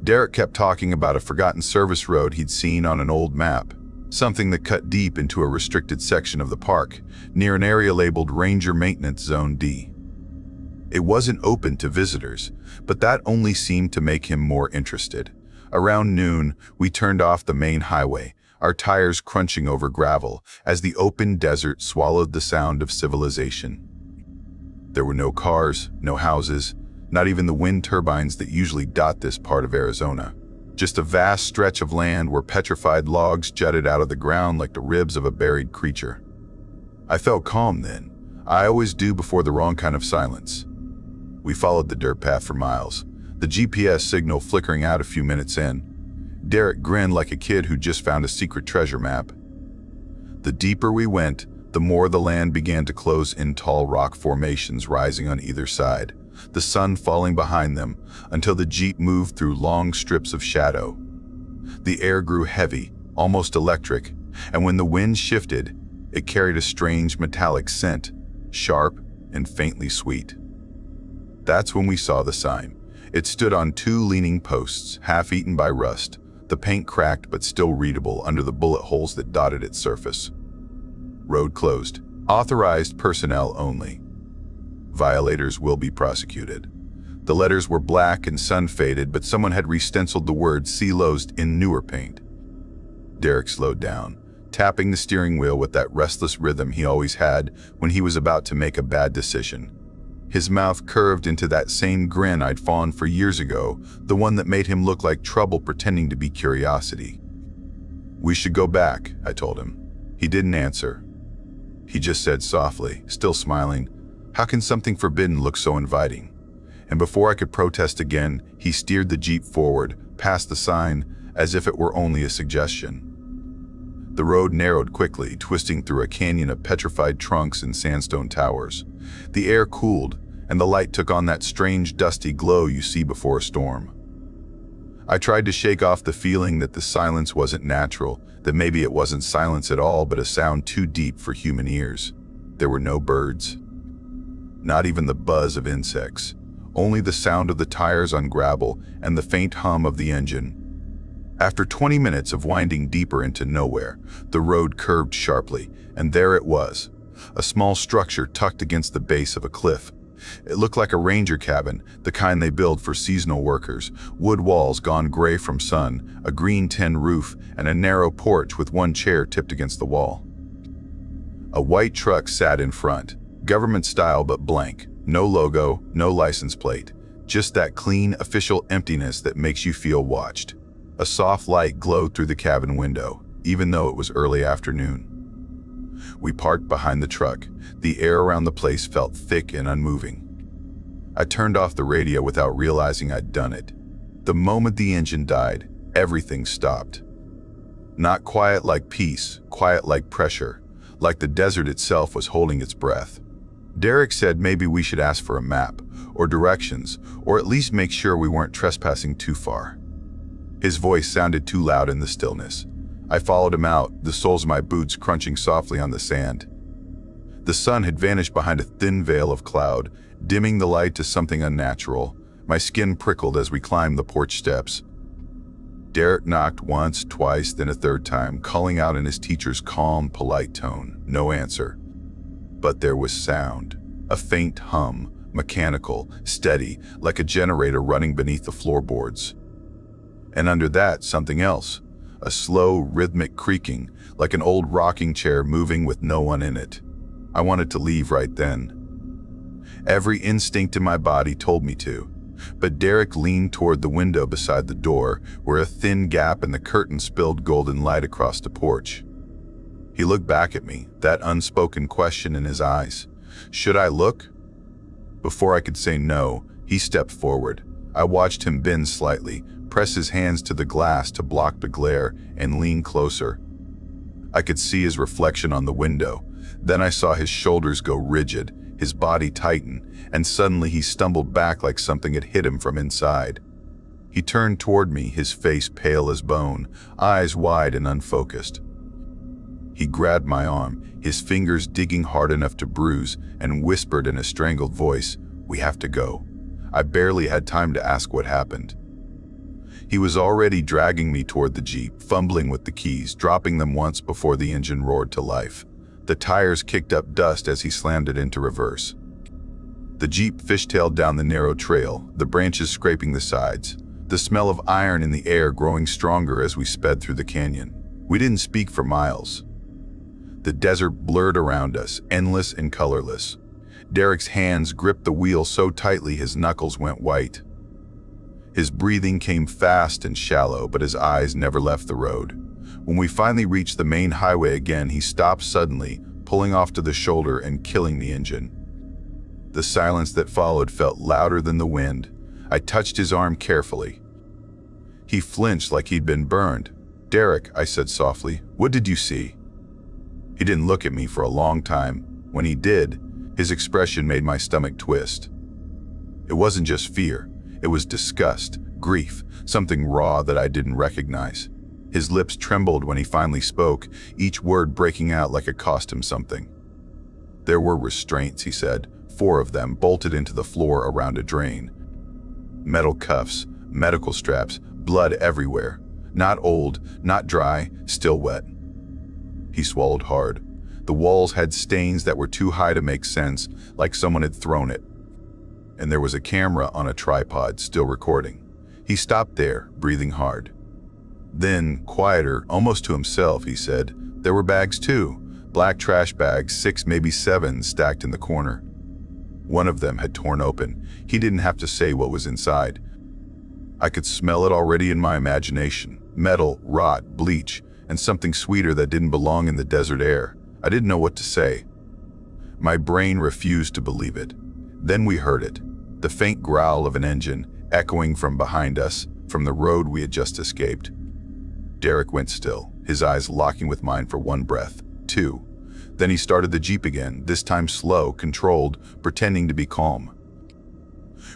Derek kept talking about a forgotten service road he'd seen on an old map, something that cut deep into a restricted section of the park, near an area labeled Ranger Maintenance Zone D. It wasn't open to visitors, but that only seemed to make him more interested. Around noon, we turned off the main highway, our tires crunching over gravel as the open desert swallowed the sound of civilization. There were no cars, no houses, not even the wind turbines that usually dot this part of Arizona. Just a vast stretch of land where petrified logs jutted out of the ground like the ribs of a buried creature. I felt calm then. I always do before the wrong kind of silence. We followed the dirt path for miles, the GPS signal flickering out a few minutes in. Derek grinned like a kid who just found a secret treasure map. The deeper we went, the more the land began to close in tall rock formations rising on either side, the sun falling behind them until the Jeep moved through long strips of shadow. The air grew heavy, almost electric, and when the wind shifted, it carried a strange metallic scent, sharp and faintly sweet. That's when we saw the sign. It stood on two leaning posts, half-eaten by rust, the paint cracked but still readable under the bullet holes that dotted its surface. Road closed. Authorized personnel only. Violators will be prosecuted. The letters were black and sun-faded, but someone had re-stenciled the word "Closed" in newer paint. Derek slowed down, tapping the steering wheel with that restless rhythm he always had when he was about to make a bad decision. His mouth curved into that same grin I'd fawned for years ago, the one that made him look like trouble pretending to be curiosity. "We should go back," I told him. He didn't answer. He just said softly, still smiling, "How can something forbidden look so inviting?" And before I could protest again, he steered the Jeep forward, past the sign, as if it were only a suggestion. The road narrowed quickly, twisting through a canyon of petrified trunks and sandstone towers. The air cooled, and the light took on that strange dusty glow you see before a storm. I tried to shake off the feeling that the silence wasn't natural, that maybe it wasn't silence at all, but a sound too deep for human ears. There were no birds. Not even the buzz of insects. Only the sound of the tires on gravel and the faint hum of the engine. After 20 minutes of winding deeper into nowhere, the road curved sharply, and there it was, a small structure tucked against the base of a cliff. It looked like a ranger cabin, the kind they build for seasonal workers, wood walls gone gray from sun, a green tin roof, and a narrow porch with one chair tipped against the wall. A white truck sat in front, government style but blank, no logo, no license plate, just that clean, official emptiness that makes you feel watched. A soft light glowed through the cabin window, even though it was early afternoon. We parked behind the truck. The air around the place felt thick and unmoving. I turned off the radio without realizing I'd done it. The moment the engine died, everything stopped. Not quiet like peace, quiet like pressure, like the desert itself was holding its breath. Derek said maybe we should ask for a map, or directions, or at least make sure we weren't trespassing too far. His voice sounded too loud in the stillness. I followed him out, the soles of my boots crunching softly on the sand. The sun had vanished behind a thin veil of cloud, dimming the light to something unnatural. My skin prickled as we climbed the porch steps. Derek knocked once, twice, then a third time, calling out in his teacher's calm, polite tone. No answer. But there was sound, a faint hum, mechanical, steady, like a generator running beneath the floorboards. And under that, something else, a slow, rhythmic creaking, like an old rocking chair moving with no one in it. I wanted to leave right then. Every instinct in my body told me to, but Derek leaned toward the window beside the door, where a thin gap in the curtain spilled golden light across the porch. He looked back at me, that unspoken question in his eyes. Should I look? Before I could say no, he stepped forward. I watched him bend slightly, press his hands to the glass to block the glare, and lean closer. I could see his reflection on the window. Then I saw his shoulders go rigid, his body tighten, and suddenly he stumbled back like something had hit him from inside. He turned toward me, his face pale as bone, eyes wide and unfocused. He grabbed my arm, his fingers digging hard enough to bruise, and whispered in a strangled voice, "We have to go." I barely had time to ask what happened. He was already dragging me toward the Jeep, fumbling with the keys, dropping them once before the engine roared to life. The tires kicked up dust as he slammed it into reverse. The Jeep fishtailed down the narrow trail, the branches scraping the sides, the smell of iron in the air growing stronger as we sped through the canyon. We didn't speak for miles. The desert blurred around us, endless and colorless. Derek's hands gripped the wheel so tightly his knuckles went white. His breathing came fast and shallow, but his eyes never left the road. When we finally reached the main highway again, he stopped suddenly, pulling off to the shoulder and killing the engine. The silence that followed felt louder than the wind. I touched his arm carefully. He flinched like he'd been burned. "Derek," I said softly, "what did you see?" He didn't look at me for a long time. When he did, his expression made my stomach twist. It wasn't just fear. It was disgust, grief, something raw that I didn't recognize. His lips trembled when he finally spoke, each word breaking out like it cost him something. "There were restraints," he said, 4 of them bolted into the floor around a drain. Metal cuffs, medical straps, blood everywhere. Not old, not dry, still wet. He swallowed hard. The walls had stains that were too high to make sense, like someone had thrown it. And there was a camera on a tripod, still recording. He stopped there, breathing hard. Then, quieter, almost to himself, he said, "There were bags too. Black trash bags, 6, maybe 7, stacked in the corner. One of them had torn open. He didn't have to say what was inside. I could smell it already in my imagination. Metal, rot, bleach, and something sweeter that didn't belong in the desert air. I didn't know what to say. My brain refused to believe it. Then we heard it. The faint growl of an engine, echoing from behind us, from the road we had just escaped. Derek went still, his eyes locking with mine for 1 breath, 2. Then he started the Jeep again, this time slow, controlled, pretending to be calm.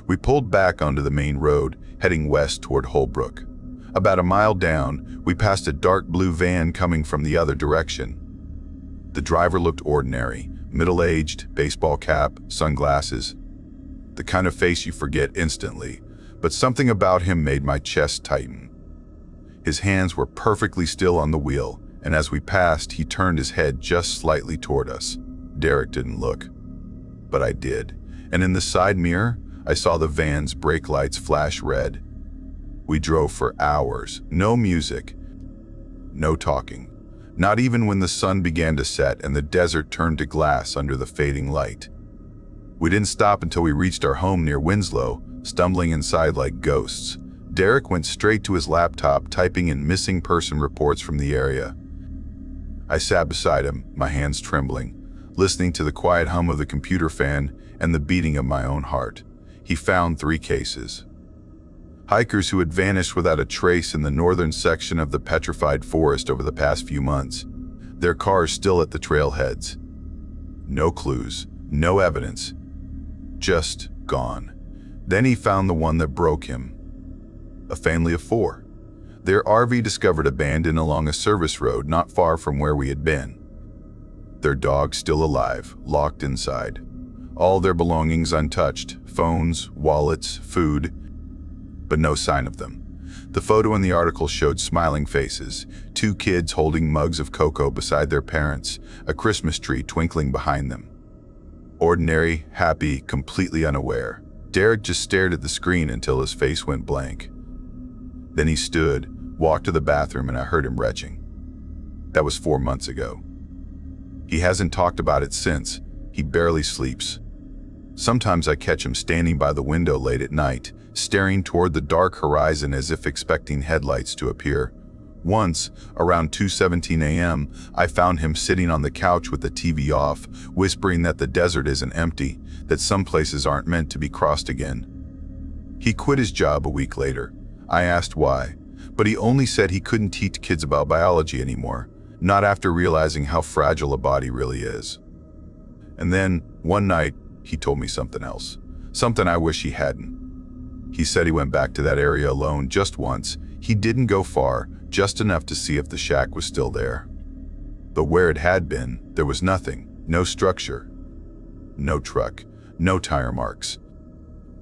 We pulled back onto the main road, heading west toward Holbrook. About a mile down, we passed a dark blue van coming from the other direction. The driver looked ordinary, middle-aged, baseball cap, sunglasses. The kind of face you forget instantly, but something about him made my chest tighten. His hands were perfectly still on the wheel, and as we passed, he turned his head just slightly toward us. Derek didn't look, but I did, and in the side mirror, I saw the van's brake lights flash red. We drove for hours, no music, no talking, not even when the sun began to set and the desert turned to glass under the fading light. We didn't stop until we reached our home near Winslow, stumbling inside like ghosts. Derek went straight to his laptop, typing in missing person reports from the area. I sat beside him, my hands trembling, listening to the quiet hum of the computer fan and the beating of my own heart. He found 3 cases. Hikers who had vanished without a trace in the northern section of the Petrified Forest over the past few months. Their cars still at the trailheads. No clues, no evidence, just gone. Then he found the one that broke him. A family of 4. Their RV discovered abandoned along a service road not far from where we had been. Their dog still alive, locked inside. All their belongings untouched, phones, wallets, food, but no sign of them. The photo in the article showed smiling faces, 2 kids holding mugs of cocoa beside their parents, a Christmas tree twinkling behind them. Ordinary, happy, completely unaware. Derek just stared at the screen until his face went blank. Then he stood, walked to the bathroom, and I heard him retching. That was 4 months ago. He hasn't talked about it since. He barely sleeps. Sometimes I catch him standing by the window late at night, staring toward the dark horizon as if expecting headlights to appear. Once, around 2:17 a.m., I found him sitting on the couch with the TV off, whispering that the desert isn't empty, that some places aren't meant to be crossed again. He quit his job a week later. I asked why, but he only said he couldn't teach kids about biology anymore, not after realizing how fragile a body really is. And then, one night, he told me something else, something I wish he hadn't. He said he went back to that area alone just once. He didn't go far, just enough to see if the shack was still there. But where it had been, there was nothing, no structure, no truck, no tire marks,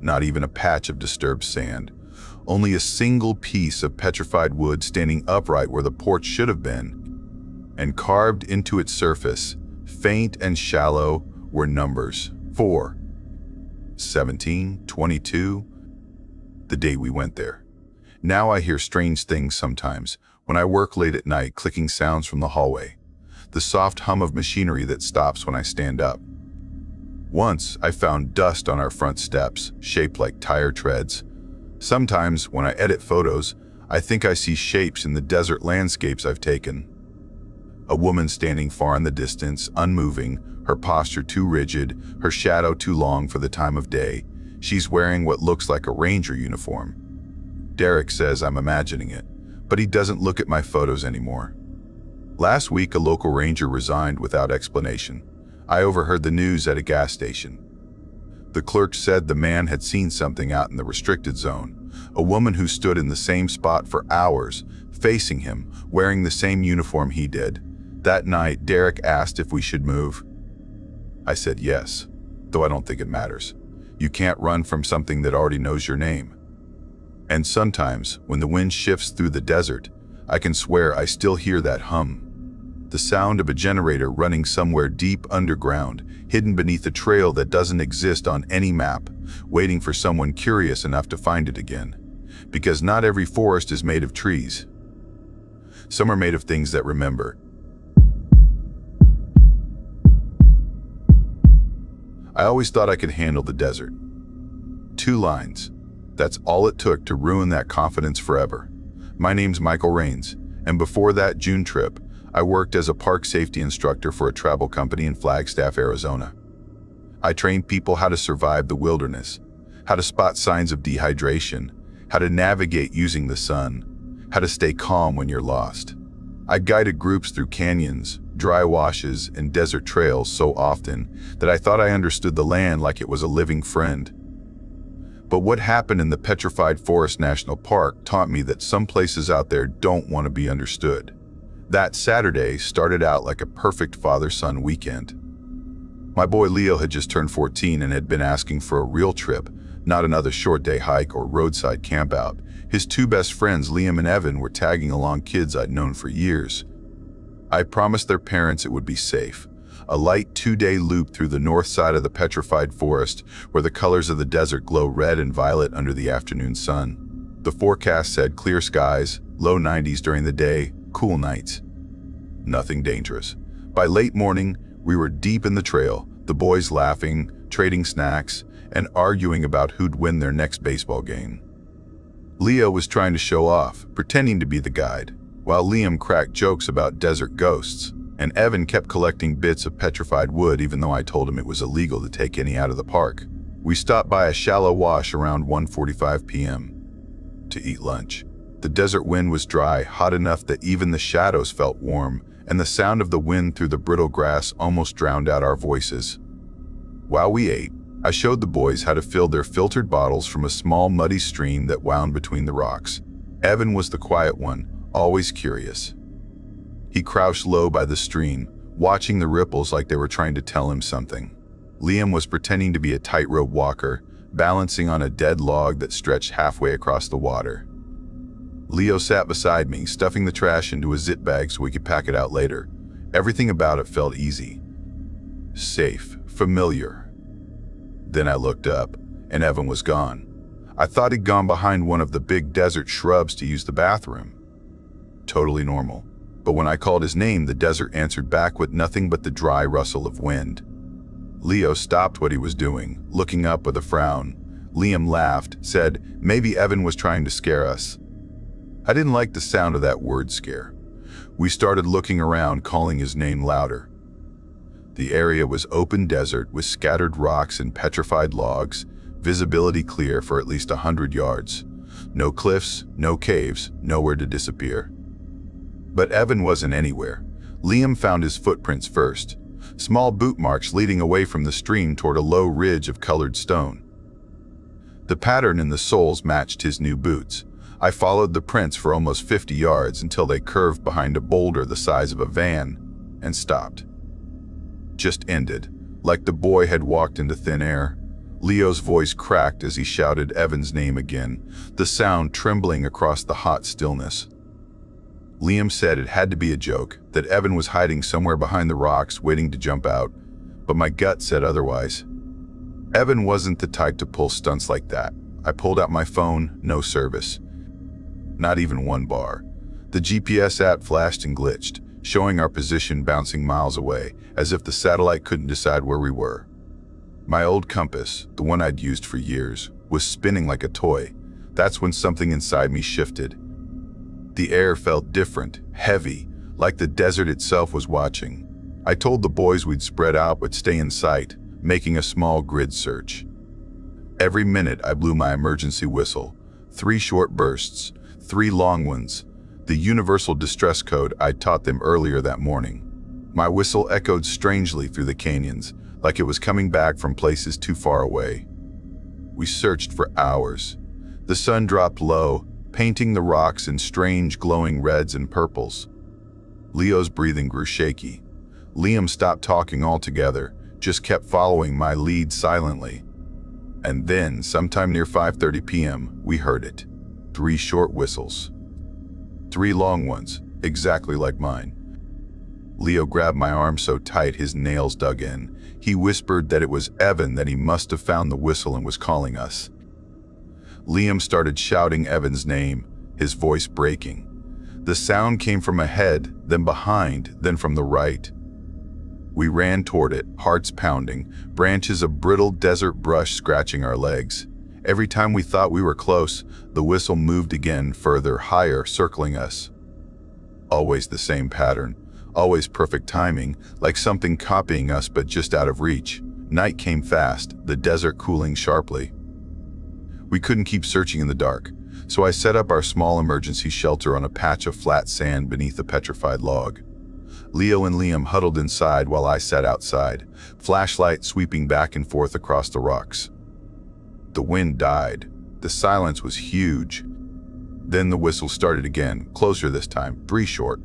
not even a patch of disturbed sand. Only a single piece of petrified wood standing upright where the porch should have been, and carved into its surface, faint and shallow, were numbers: 4, 17, 22, the day we went there. Now I hear strange things sometimes, when I work late at night, clicking sounds from the hallway, the soft hum of machinery that stops when I stand up. Once, I found dust on our front steps, shaped like tire treads. Sometimes, when I edit photos, I think I see shapes in the desert landscapes I've taken. A woman standing far in the distance, unmoving, her posture too rigid, her shadow too long for the time of day. She's wearing what looks like a ranger uniform. Derek says I'm imagining it, but he doesn't look at my photos anymore. Last week, a local ranger resigned without explanation. I overheard the news at a gas station. The clerk said the man had seen something out in the restricted zone, a woman who stood in the same spot for hours, facing him, wearing the same uniform he did. That night, Derek asked if we should move. I said yes, though I don't think it matters. You can't run from something that already knows your name. And sometimes, when the wind shifts through the desert, I can swear I still hear that hum. The sound of a generator running somewhere deep underground, hidden beneath a trail that doesn't exist on any map, waiting for someone curious enough to find it again. Because not every forest is made of trees. Some are made of things that remember. I always thought I could handle the desert. 2 lines. That's all it took to ruin that confidence forever. My name's Michael Rains, and before that June trip, I worked as a park safety instructor for a travel company in Flagstaff, Arizona. I trained people how to survive the wilderness, how to spot signs of dehydration, how to navigate using the sun, how to stay calm when you're lost. I guided groups through canyons, dry washes, and desert trails so often that I thought I understood the land like it was a living friend. But what happened in the Petrified Forest National Park taught me that some places out there don't want to be understood. That Saturday started out like a perfect father-son weekend. My boy Leo had just turned 14 and had been asking for a real trip, not another short day hike or roadside campout. His 2 best friends, Liam and Evan, were tagging along kids I'd known for years. I promised their parents it would be safe. A light 2-day loop through the north side of the Petrified Forest, where the colors of the desert glow red and violet under the afternoon sun. The forecast said clear skies, low 90s during the day, cool nights. Nothing dangerous. By late morning, we were deep in the trail, the boys laughing, trading snacks, and arguing about who'd win their next baseball game. Leo was trying to show off, pretending to be the guide, while Liam cracked jokes about desert ghosts, and Evan kept collecting bits of petrified wood even though I told him it was illegal to take any out of the park. We stopped by a shallow wash around 1:45 p.m. to eat lunch. The desert wind was dry, hot enough that even the shadows felt warm, and the sound of the wind through the brittle grass almost drowned out our voices. While we ate, I showed the boys how to fill their filtered bottles from a small muddy stream that wound between the rocks. Evan was the quiet one, always curious. He crouched low by the stream, watching the ripples like they were trying to tell him something. Liam was pretending to be a tightrope walker, balancing on a dead log that stretched halfway across the water. Leo sat beside me, stuffing the trash into a zip bag so we could pack it out later. Everything about it felt easy. Safe, familiar. Then I looked up, and Evan was gone. I thought he'd gone behind one of the big desert shrubs to use the bathroom. Totally normal. But when I called his name, the desert answered back with nothing but the dry rustle of wind. Leo stopped what he was doing, looking up with a frown. Liam laughed, said maybe Evan was trying to scare us. I didn't like the sound of that word scare. We started looking around, calling his name louder. The area was open desert with scattered rocks and petrified logs, visibility clear for at least 100 yards. No cliffs, no caves, nowhere to disappear. But Evan wasn't anywhere. Liam found his footprints first, small boot marks leading away from the stream toward a low ridge of colored stone. The pattern in the soles matched his new boots. I followed the prints for almost 50 yards until they curved behind a boulder the size of a van and stopped. Just ended, like the boy had walked into thin air. Leo's voice cracked as he shouted Evan's name again, the sound trembling across the hot stillness. Liam said it had to be a joke, that Evan was hiding somewhere behind the rocks waiting to jump out, but my gut said otherwise. Evan wasn't the type to pull stunts like that. I pulled out my phone, no service. not even one bar. The GPS app flashed and glitched, showing our position bouncing miles away, as if the satellite couldn't decide where we were. My old compass, the one I'd used for years, was spinning like a toy. That's when something inside me shifted. The air felt different, heavy, like the desert itself was watching. I told the boys we'd spread out but stay in sight, making a small grid search. Every minute I blew my emergency whistle, 3 short bursts, 3 long ones, the universal distress code I'd taught them earlier that morning. My whistle echoed strangely through the canyons, like it was coming back from places too far away. We searched for hours. The sun dropped low, painting the rocks in strange glowing reds and purples. Leo's breathing grew shaky. Liam stopped talking altogether, just kept following my lead silently. And then, sometime near 5:30 p.m., we heard it. 3 short whistles. 3 long ones, exactly like mine. Leo grabbed my arm so tight his nails dug in. He whispered that it was Evan, that he must have found the whistle and was calling us. Liam started shouting Evan's name, his voice breaking. The sound came from ahead, then behind, then from the right. We ran toward it, hearts pounding, branches of brittle desert brush scratching our legs. Every time we thought we were close, the whistle moved again, further, higher, circling us. Always the same pattern, always perfect timing, like something copying us but just out of reach. Night came fast, the desert cooling sharply. We couldn't keep searching in the dark, so I set up our small emergency shelter on a patch of flat sand beneath a petrified log. Leo and Liam huddled inside while I sat outside, flashlight sweeping back and forth across the rocks. The wind died. The silence was huge. Then the whistle started again, closer this time, 3 short,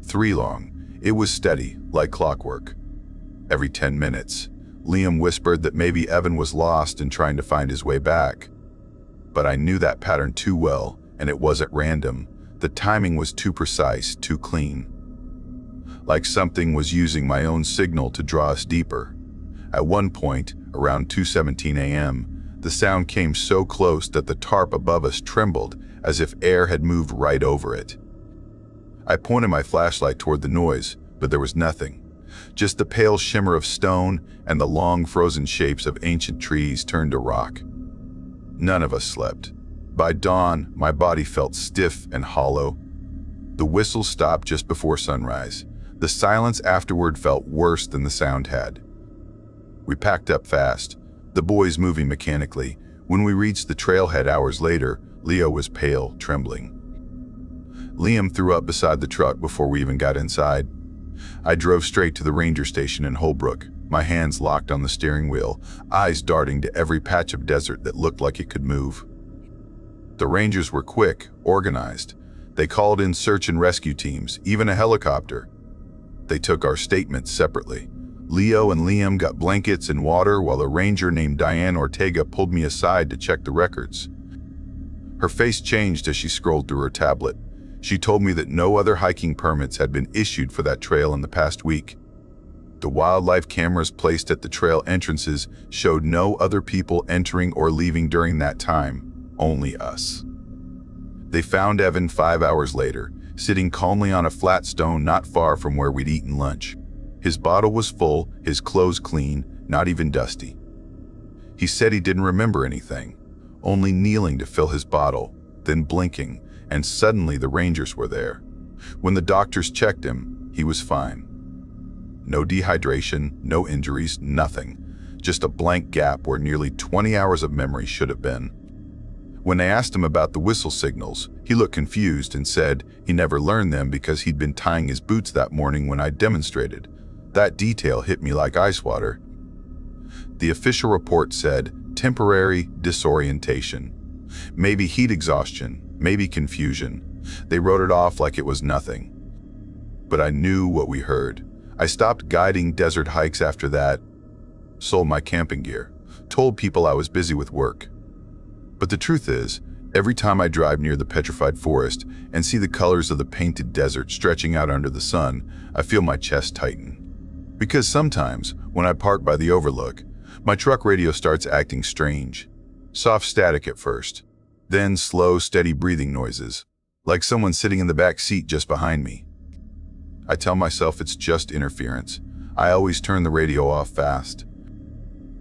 3 long. It was steady, like clockwork. Every 10 minutes, Liam whispered that maybe Evan was lost and trying to find his way back. But I knew that pattern too well, and it wasn't random. The timing was too precise, too clean. Like something was using my own signal to draw us deeper. At one point, around 2:17 a.m., the sound came so close that the tarp above us trembled, as if air had moved right over it. I pointed my flashlight toward the noise, but there was nothing. Just the pale shimmer of stone and the long frozen shapes of ancient trees turned to rock. None of us slept. By dawn, my body felt stiff and hollow. The whistle stopped just before sunrise. The silence afterward felt worse than the sound had. We packed up fast, the boys moving mechanically. When we reached the trailhead hours later, Leo was pale, trembling. Liam threw up beside the truck before we even got inside. I drove straight to the ranger station in Holbrook, my hands locked on the steering wheel, eyes darting to every patch of desert that looked like it could move. The rangers were quick, organized. They called in search and rescue teams, even a helicopter. They took our statements separately. Leo and Liam got blankets and water while a ranger named Diane Ortega pulled me aside to check the records. Her face changed as she scrolled through her tablet. She told me that no other hiking permits had been issued for that trail in the past week. The wildlife cameras placed at the trail entrances showed no other people entering or leaving during that time, only us. They found Evan 5 hours later, sitting calmly on a flat stone not far from where we'd eaten lunch. His bottle was full, his clothes clean, not even dusty. He said he didn't remember anything, only kneeling to fill his bottle, then blinking, and suddenly the rangers were there. When the doctors checked him, he was fine. No dehydration, no injuries, nothing. Just a blank gap where nearly 20 hours of memory should have been. When they asked him about the whistle signals, he looked confused and said he never learned them because he'd been tying his boots that morning when I demonstrated. That detail hit me like ice water. The official report said temporary disorientation. Maybe heat exhaustion, maybe confusion. They wrote it off like it was nothing. But I knew what we heard. I stopped guiding desert hikes after that, sold my camping gear, told people I was busy with work. But the truth is, every time I drive near the Petrified Forest and see the colors of the painted desert stretching out under the sun, I feel my chest tighten. Because sometimes, when I park by the overlook, my truck radio starts acting strange. Soft static at first, Then slow, steady breathing noises, like someone sitting in the back seat just behind me. I tell myself it's just interference. I always turn the radio off fast.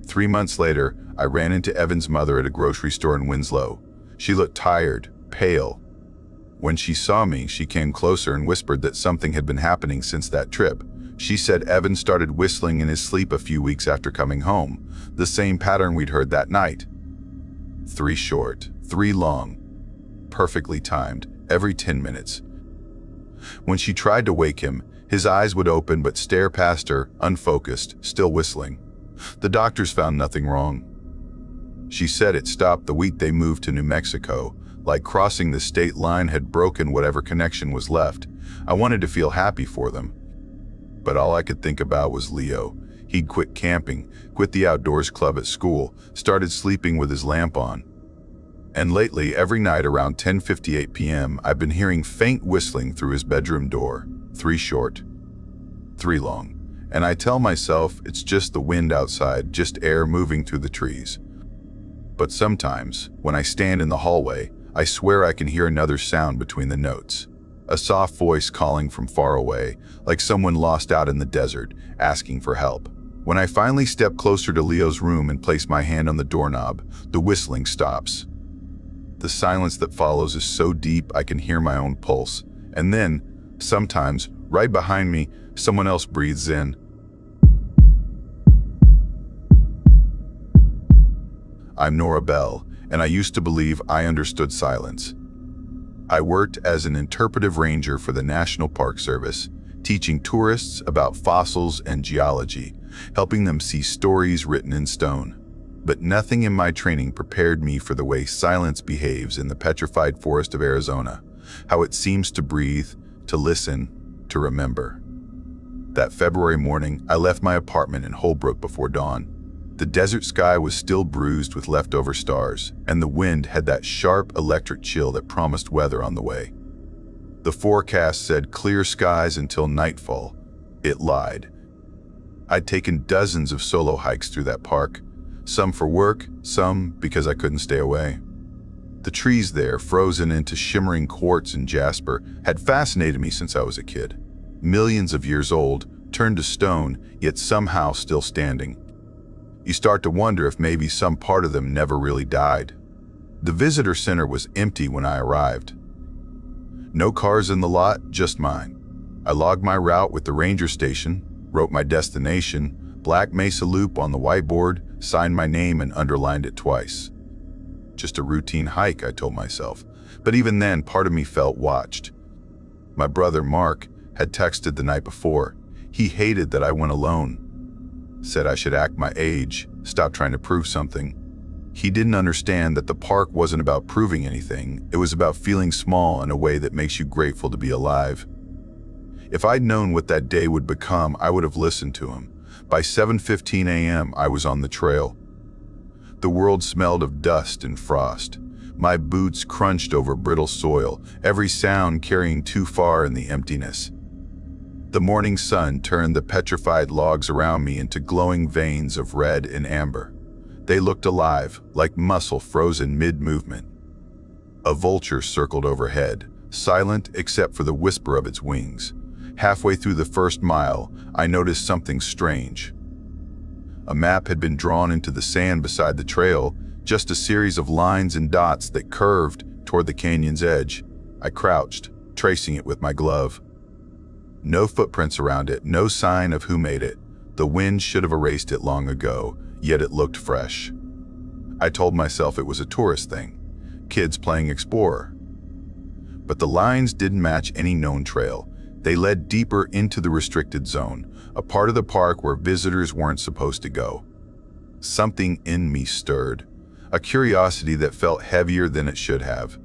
3 months later, I ran into Evan's mother at a grocery store in Winslow. She looked tired, pale. When she saw me, she came closer and whispered that something had been happening since that trip. She said Evan started whistling in his sleep a few weeks after coming home, the same pattern we'd heard that night. 3 short, 3 long, perfectly timed, every 10 minutes. When she tried to wake him, his eyes would open but stare past her, unfocused, still whistling. The doctors found nothing wrong. She said it stopped the week they moved to New Mexico, like crossing the state line had broken whatever connection was left. I wanted to feel happy for them. But all I could think about was Leo. He'd quit camping, quit the outdoors club at school, started sleeping with his lamp on. And lately, every night around 10:58 p.m., I've been hearing faint whistling through his bedroom door. 3 short, 3 long. And I tell myself it's just the wind outside, just air moving through the trees. But sometimes, when I stand in the hallway, I swear I can hear another sound between the notes. A soft voice calling from far away, like someone lost out in the desert, asking for help. When I finally step closer to Leo's room and place my hand on the doorknob, the whistling stops. The silence that follows is so deep I can hear my own pulse. And then, sometimes, right behind me, someone else breathes in. I'm Nora Bell, and I used to believe I understood silence. I worked as an interpretive ranger for the National Park Service, teaching tourists about fossils and geology, helping them see stories written in stone. But nothing in my training prepared me for the way silence behaves in the Petrified Forest of Arizona, how it seems to breathe, to listen, to remember. That February morning, I left my apartment in Holbrook before dawn. The desert sky was still bruised with leftover stars, and the wind had that sharp electric chill that promised weather on the way. The forecast said clear skies until nightfall. It lied. I'd taken dozens of solo hikes through that park, some for work, some because I couldn't stay away. The trees there, frozen into shimmering quartz and jasper, had fascinated me since I was a kid. Millions of years old, turned to stone, yet somehow still standing. You start to wonder if maybe some part of them never really died. The visitor center was empty when I arrived. No cars in the lot, just mine. I logged my route with the ranger station, wrote my destination, Black Mesa Loop on the whiteboard, signed my name and underlined it twice. Just a routine hike, I told myself. But even then, part of me felt watched. My brother, Mark, had texted the night before. He hated that I went alone. Said I should act my age, stop trying to prove something. He didn't understand that the park wasn't about proving anything. It was about feeling small in a way that makes you grateful to be alive. If I'd known what that day would become, I would have listened to him. By 7:15 a.m., I was on the trail. The world smelled of dust and frost. My boots crunched over brittle soil, every sound carrying too far in the emptiness. The morning sun turned the petrified logs around me into glowing veins of red and amber. They looked alive, like muscle frozen mid-movement. A vulture circled overhead, silent except for the whisper of its wings. Halfway through the first mile, I noticed something strange. A map had been drawn into the sand beside the trail, just a series of lines and dots that curved toward the canyon's edge. I crouched, tracing it with my glove. No footprints around it, no sign of who made it. The wind should have erased it long ago, yet it looked fresh. I told myself it was a tourist thing, kids playing explorer. But the lines didn't match any known trail. They led deeper into the restricted zone, a part of the park where visitors weren't supposed to go. Something in me stirred, a curiosity that felt heavier than it should have.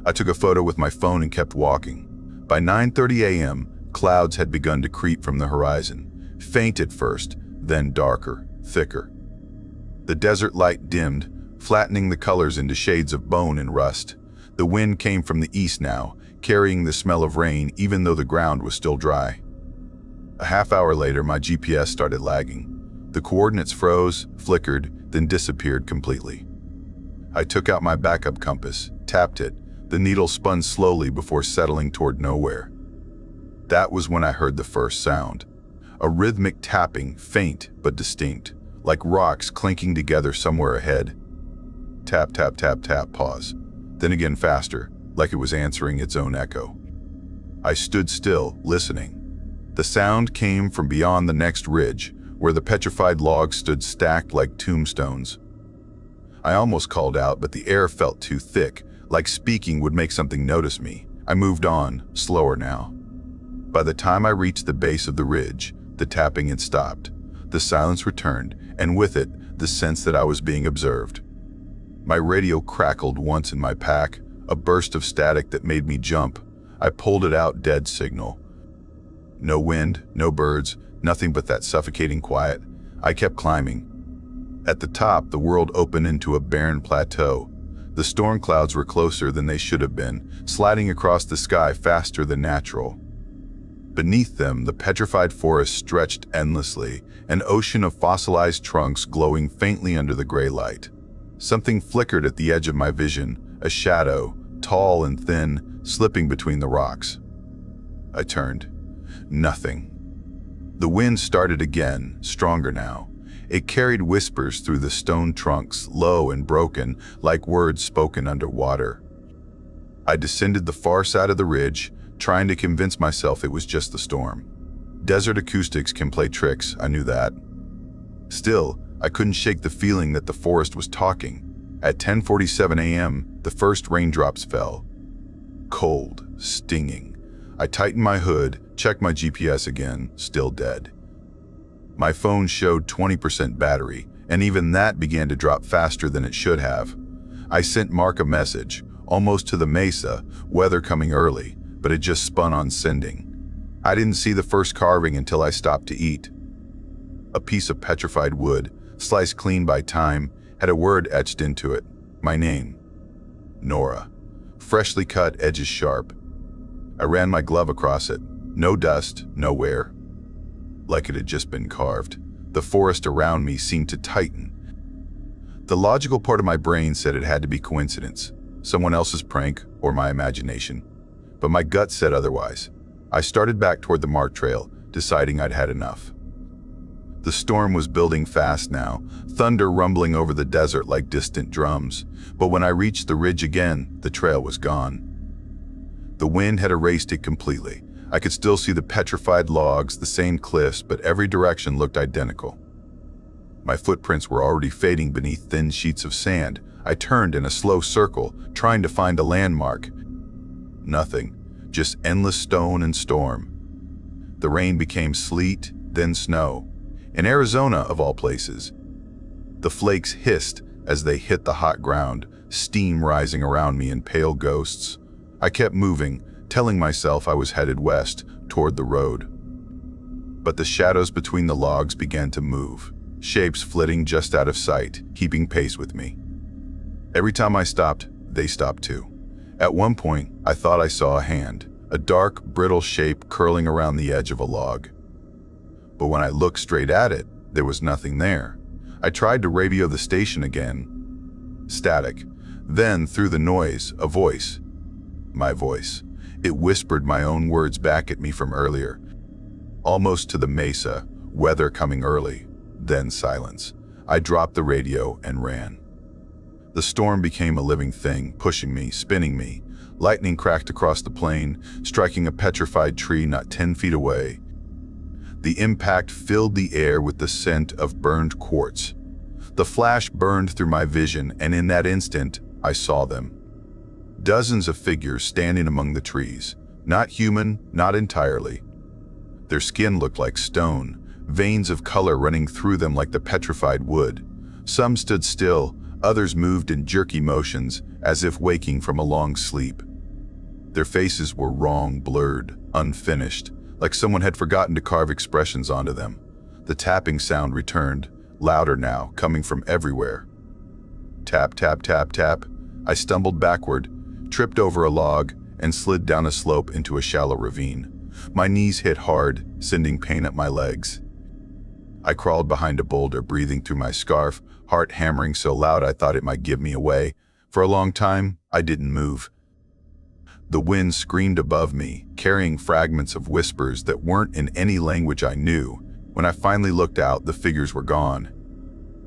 I took a photo with my phone and kept walking. By 9:30 a.m., clouds had begun to creep from the horizon, faint at first, then darker, thicker. The desert light dimmed, flattening the colors into shades of bone and rust. The wind came from the east now, carrying the smell of rain even though the ground was still dry. A half hour later, my GPS started lagging. The coordinates froze, flickered, then disappeared completely. I took out my backup compass, tapped it. The needle spun slowly before settling toward nowhere. That was when I heard the first sound. A rhythmic tapping, faint but distinct, like rocks clinking together somewhere ahead. Tap, tap, tap, tap, pause. Then again faster, like it was answering its own echo. I stood still, listening. The sound came from beyond the next ridge, where the petrified logs stood stacked like tombstones. I almost called out, but the air felt too thick, like speaking would make something notice me. I moved on, slower now. By the time I reached the base of the ridge, the tapping had stopped. The silence returned, and with it, the sense that I was being observed. My radio crackled once in my pack, a burst of static that made me jump. I pulled it out, dead signal. No wind, no birds, nothing but that suffocating quiet. I kept climbing. At the top, the world opened into a barren plateau. The storm clouds were closer than they should have been, sliding across the sky faster than natural. Beneath them, the petrified forest stretched endlessly, an ocean of fossilized trunks glowing faintly under the gray light. Something flickered at the edge of my vision, a shadow, tall and thin, slipping between the rocks. I turned. Nothing. The wind started again, stronger now. It carried whispers through the stone trunks, low and broken, like words spoken underwater. I descended the far side of the ridge, trying to convince myself it was just the storm. Desert acoustics can play tricks, I knew that. Still, I couldn't shake the feeling that the forest was talking. At 10:47 a.m., the first raindrops fell. Cold, stinging. I tightened my hood, checked my GPS again, still dead. My phone showed 20% battery, and even that began to drop faster than it should have. I sent Mark a message, almost to the mesa, weather coming early, but it just spun on sending. I didn't see the first carving until I stopped to eat. A piece of petrified wood, sliced clean by time, had a word etched into it. My name. Nora. Freshly cut, edges sharp. I ran my glove across it. No dust, no wear. Like it had just been carved. The forest around me seemed to tighten. The logical part of my brain said it had to be coincidence, someone else's prank, or my imagination. But my gut said otherwise. I started back toward the marked trail, deciding I'd had enough. The storm was building fast now, thunder rumbling over the desert like distant drums. But when I reached the ridge again, the trail was gone. The wind had erased it completely. I could still see the petrified logs, the same cliffs, but every direction looked identical. My footprints were already fading beneath thin sheets of sand. I turned in a slow circle, trying to find a landmark. Nothing, just endless stone and storm. The rain became sleet, then snow. In Arizona, of all places. The flakes hissed as they hit the hot ground, steam rising around me in pale ghosts. I kept moving, telling myself I was headed west, toward the road. But the shadows between the logs began to move, shapes flitting just out of sight, keeping pace with me. Every time I stopped, they stopped too. At one point, I thought I saw a hand, a dark, brittle shape curling around the edge of a log. But when I looked straight at it, there was nothing there. I tried to radio the station again. Static. Then, through the noise, a voice. My voice. It whispered my own words back at me from earlier. Almost to the mesa, weather coming early, then silence. I dropped the radio and ran. The storm became a living thing, pushing me, spinning me. Lightning cracked across the plain, striking a petrified tree not 10 feet away. The impact filled the air with the scent of burned quartz. The flash burned through my vision, and in that instant, I saw them. Dozens of figures standing among the trees. Not human, not entirely. Their skin looked like stone, veins of color running through them like the petrified wood. Some stood still, others moved in jerky motions, as if waking from a long sleep. Their faces were wrong, blurred, unfinished, like someone had forgotten to carve expressions onto them. The tapping sound returned, louder now, coming from everywhere. Tap, tap, tap, tap. I stumbled backward, tripped over a log, and slid down a slope into a shallow ravine. My knees hit hard, sending pain up my legs. I crawled behind a boulder, breathing through my scarf, heart hammering so loud I thought it might give me away. For a long time, I didn't move. The wind screamed above me, carrying fragments of whispers that weren't in any language I knew. When I finally looked out, the figures were gone.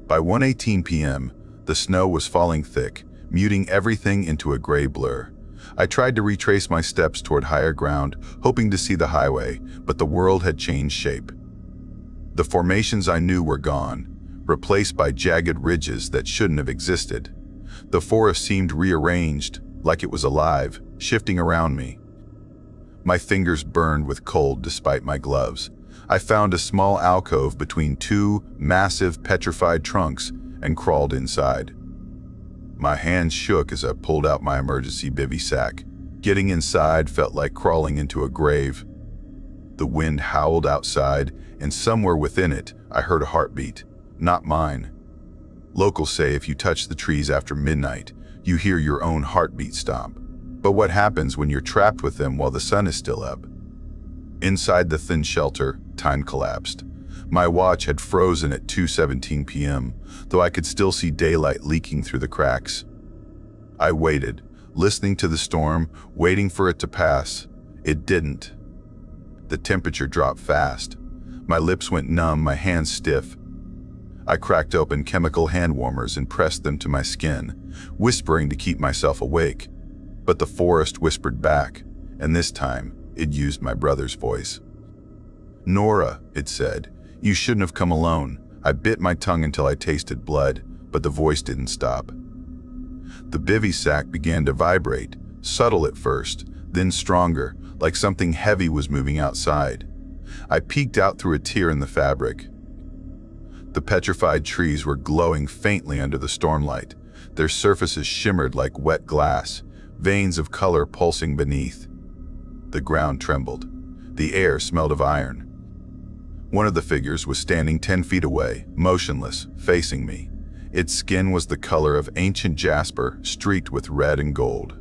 By 1:18 p.m., the snow was falling thick, muting everything into a gray blur. I tried to retrace my steps toward higher ground, hoping to see the highway, but the world had changed shape. The formations I knew were gone, replaced by jagged ridges that shouldn't have existed. The forest seemed rearranged, like it was alive, shifting around me. My fingers burned with cold despite my gloves. I found a small alcove between two massive petrified trunks and crawled inside. My hands shook as I pulled out my emergency bivy sack. Getting inside felt like crawling into a grave. The wind howled outside, and somewhere within it, I heard a heartbeat. Not mine. Locals say if you touch the trees after midnight, you hear your own heartbeat stomp. But what happens when you're trapped with them while the sun is still up? Inside the thin shelter, time collapsed. My watch had frozen at 2:17 p.m., though I could still see daylight leaking through the cracks. I waited, listening to the storm, waiting for it to pass. It didn't. The temperature dropped fast. My lips went numb, my hands stiff. I cracked open chemical hand warmers and pressed them to my skin, whispering to keep myself awake. But the forest whispered back, and this time it used my brother's voice. "Nora," it said, "you shouldn't have come alone." I bit my tongue until I tasted blood, but the voice didn't stop. The bivy sack began to vibrate, subtle at first, then stronger, like something heavy was moving outside. I peeked out through a tear in the fabric. The petrified trees were glowing faintly under the stormlight. Their surfaces shimmered like wet glass, veins of color pulsing beneath. The ground trembled. The air smelled of iron. One of the figures was standing 10 feet away, motionless, facing me. Its skin was the color of ancient jasper, streaked with red and gold.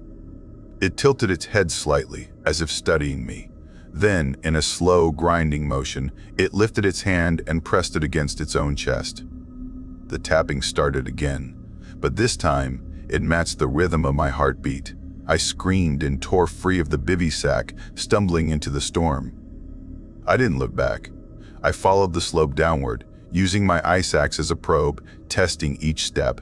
It tilted its head slightly, as if studying me. Then, in a slow, grinding motion, it lifted its hand and pressed it against its own chest. The tapping started again, but this time, it matched the rhythm of my heartbeat. I screamed and tore free of the bivy sack, stumbling into the storm. I didn't look back. I followed the slope downward, using my ice axe as a probe, testing each step.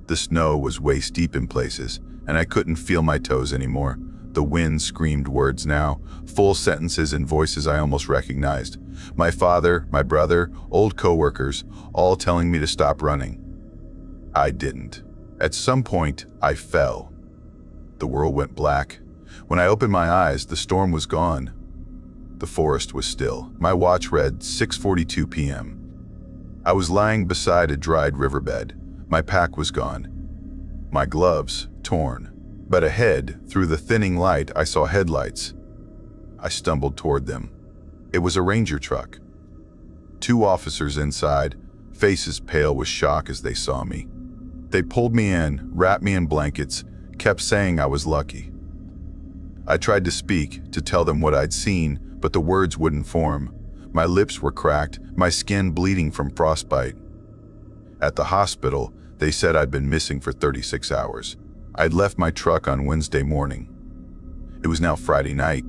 The snow was waist-deep in places, and I couldn't feel my toes anymore. The wind screamed words now, full sentences and voices I almost recognized. My father, my brother, old coworkers, all telling me to stop running. I didn't. At some point, I fell. The world went black. When I opened my eyes, the storm was gone. The forest was still. My watch read 6:42 p.m. I was lying beside a dried riverbed. My pack was gone. My gloves torn. But ahead, through the thinning light, I saw headlights. I stumbled toward them. It was a ranger truck. 2 officers inside, faces pale with shock as they saw me. They pulled me in, wrapped me in blankets, kept saying I was lucky. I tried to speak, to tell them what I'd seen, but the words wouldn't form. My lips were cracked, my skin bleeding from frostbite. At the hospital, they said I'd been missing for 36 hours. I'd left my truck on Wednesday morning. It was now Friday night.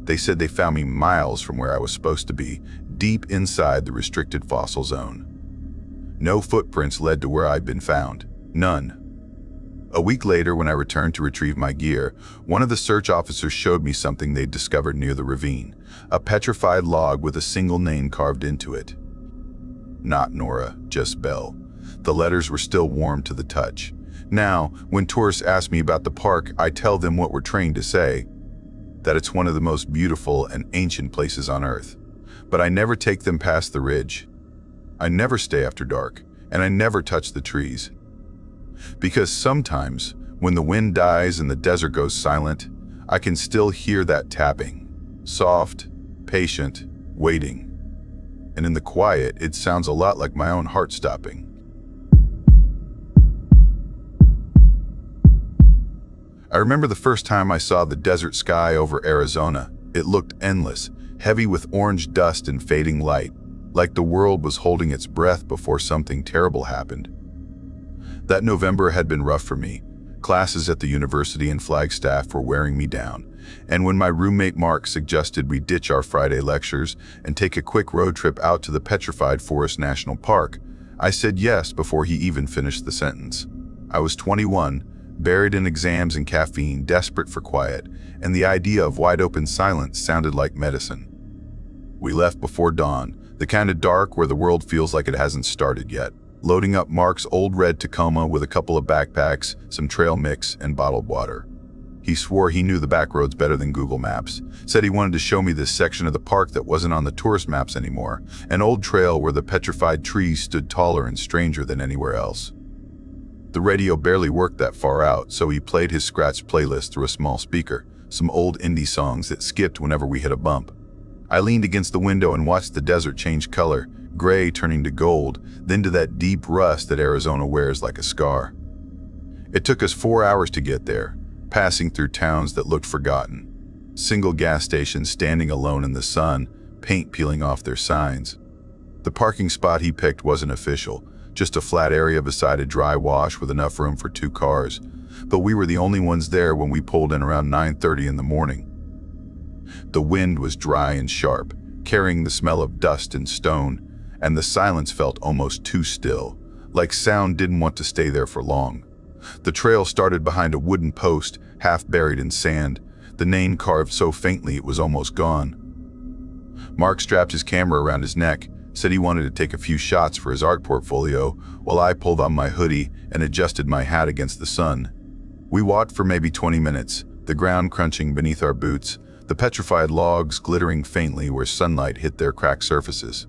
They said they found me miles from where I was supposed to be, deep inside the restricted fossil zone. No footprints led to where I'd been found. None. A week later, when I returned to retrieve my gear, one of the search officers showed me something they'd discovered near the ravine, a petrified log with a single name carved into it. Not Nora, just Belle. The letters were still warm to the touch. Now, when tourists ask me about the park, I tell them what we're trained to say, that it's one of the most beautiful and ancient places on Earth. But I never take them past the ridge. I never stay after dark, and I never touch the trees. Because sometimes, when the wind dies and the desert goes silent, I can still hear that tapping. Soft, patient, waiting. And in the quiet, it sounds a lot like my own heart stopping. I remember the first time I saw the desert sky over Arizona. It looked endless, heavy with orange dust and fading light, like the world was holding its breath before something terrible happened. That November had been rough for me. Classes at the university and Flagstaff were wearing me down, and when my roommate Mark suggested we ditch our Friday lectures and take a quick road trip out to the Petrified Forest National Park, I said yes before he even finished the sentence. I was 21, buried in exams and caffeine, desperate for quiet, and the idea of wide-open silence sounded like medicine. We left before dawn, the kind of dark where the world feels like it hasn't started yet, loading up Mark's old red Tacoma with a couple of backpacks, some trail mix, and bottled water. He swore he knew the back roads better than Google Maps, said he wanted to show me this section of the park that wasn't on the tourist maps anymore, an old trail where the petrified trees stood taller and stranger than anywhere else. The radio barely worked that far out, so he played his scratched playlist through a small speaker, some old indie songs that skipped whenever we hit a bump. I leaned against the window and watched the desert change color, gray turning to gold, then to that deep rust that Arizona wears like a scar. It took us 4 hours to get there, passing through towns that looked forgotten. Single gas stations standing alone in the sun, paint peeling off their signs. The parking spot he picked wasn't official, just a flat area beside a dry wash with enough room for 2 cars. But we were the only ones there when we pulled in around 9:30 in the morning. The wind was dry and sharp, carrying the smell of dust and stone, and the silence felt almost too still, like sound didn't want to stay there for long. The trail started behind a wooden post, half buried in sand, the name carved so faintly it was almost gone. Mark strapped his camera around his neck, said he wanted to take a few shots for his art portfolio, while I pulled on my hoodie and adjusted my hat against the sun. We walked for maybe 20 minutes, the ground crunching beneath our boots, the petrified logs glittering faintly where sunlight hit their cracked surfaces.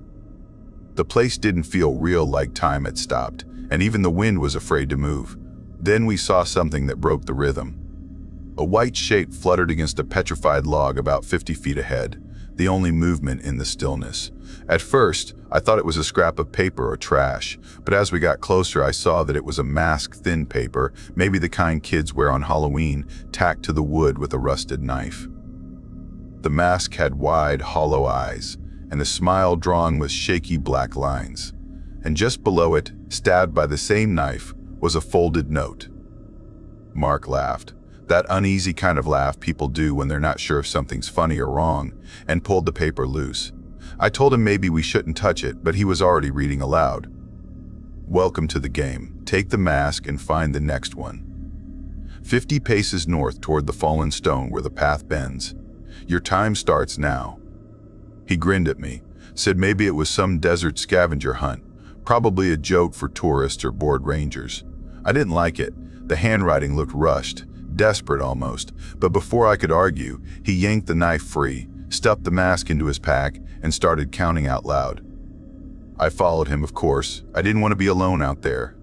The place didn't feel real, like time had stopped, and even the wind was afraid to move. Then we saw something that broke the rhythm. A white shape fluttered against a petrified log about 50 feet ahead, the only movement in the stillness. At first, I thought it was a scrap of paper or trash, but as we got closer I saw that it was a mask, thin paper, maybe the kind kids wear on Halloween, tacked to the wood with a rusted knife. The mask had wide, hollow eyes, and a smile drawn with shaky black lines. And just below it, stabbed by the same knife, was a folded note. Mark laughed, that uneasy kind of laugh people do when they're not sure if something's funny or wrong, and pulled the paper loose. I told him maybe we shouldn't touch it, but he was already reading aloud. "Welcome to the game. Take the mask and find the next one. 50 paces north toward the fallen stone where the path bends. Your time starts now." He grinned at me, said maybe it was some desert scavenger hunt, probably a joke for tourists or bored rangers. I didn't like it. The handwriting looked rushed, desperate almost, but before I could argue, he yanked the knife free, stuffed the mask into his pack, and started counting out loud. I followed him, of course. I didn't want to be alone out there.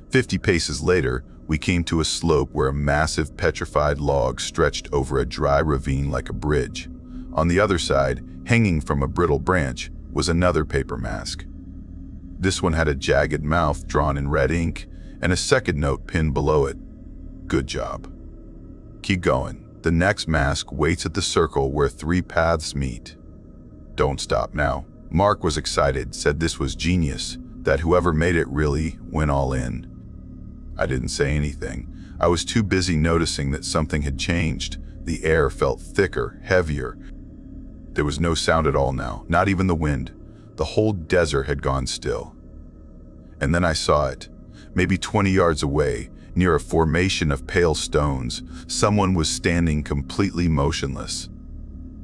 50 paces later, we came to a slope where a massive petrified log stretched over a dry ravine like a bridge. On the other side, hanging from a brittle branch, was another paper mask. This one had a jagged mouth drawn in red ink, and a second note pinned below it. "Good job. Keep going. The next mask waits at the circle where 3 paths meet. Don't stop now." Mark was excited, said this was genius, that whoever made it really went all in. I didn't say anything. I was too busy noticing that something had changed. The air felt thicker, heavier. There was no sound at all now, not even the wind. The whole desert had gone still. And then I saw it. Maybe 20 yards away, near a formation of pale stones, someone was standing completely motionless.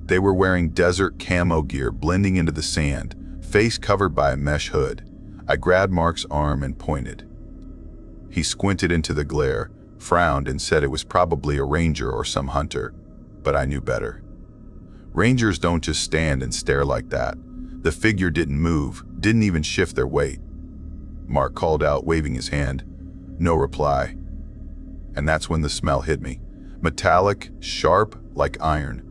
They were wearing desert camo gear blending into the sand, face covered by a mesh hood. I grabbed Mark's arm and pointed. He squinted into the glare, frowned, and said it was probably a ranger or some hunter, but I knew better. Rangers don't just stand and stare like that. The figure didn't move, didn't even shift their weight. Mark called out, waving his hand. No reply. And that's when the smell hit me. Metallic, sharp, like iron.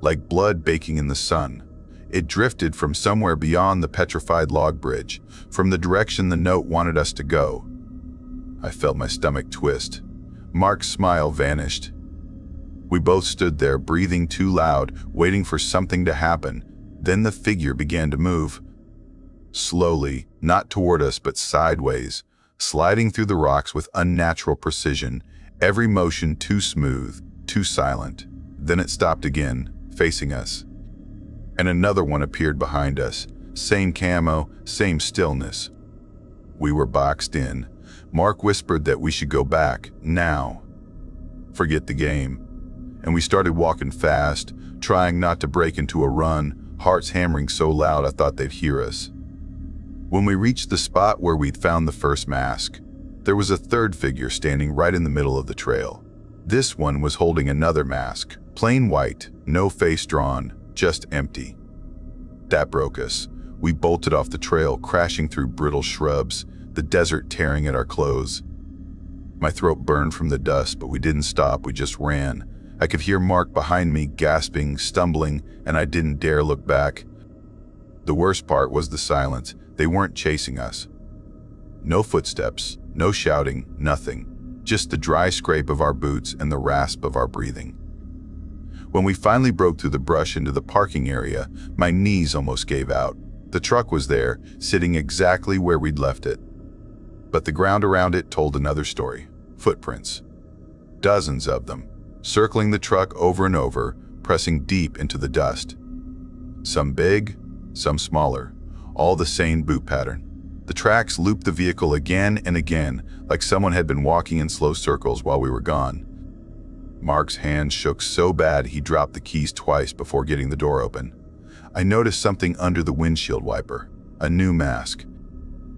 Like blood baking in the sun. It drifted from somewhere beyond the petrified log bridge, from the direction the note wanted us to go. I felt my stomach twist. Mark's smile vanished. We both stood there, breathing too loud, waiting for something to happen. Then the figure began to move. Slowly, not toward us but sideways, sliding through the rocks with unnatural precision, every motion too smooth, too silent. Then it stopped again, facing us. And another one appeared behind us. Same camo, same stillness. We were boxed in. Mark whispered that we should go back, now. Forget the game. And we started walking fast, trying not to break into a run, hearts hammering so loud I thought they'd hear us. When we reached the spot where we'd found the first mask, there was a third figure standing right in the middle of the trail. This one was holding another mask, plain white, no face drawn, just empty. That broke us. We bolted off the trail, crashing through brittle shrubs, the desert tearing at our clothes. My throat burned from the dust, but we didn't stop, we just ran. I could hear Mark behind me gasping, stumbling, and I didn't dare look back. The worst part was the silence. They weren't chasing us. No footsteps, no shouting, nothing. Just the dry scrape of our boots and the rasp of our breathing. When we finally broke through the brush into the parking area, my knees almost gave out. The truck was there, sitting exactly where we'd left it. But the ground around it told another story. Footprints. Dozens of them, circling the truck over and over, pressing deep into the dust. Some big, some smaller, all the same boot pattern. The tracks looped the vehicle again and again, like someone had been walking in slow circles while we were gone. Mark's hand shook so bad he dropped the keys twice before getting the door open. I noticed something under the windshield wiper, a new mask.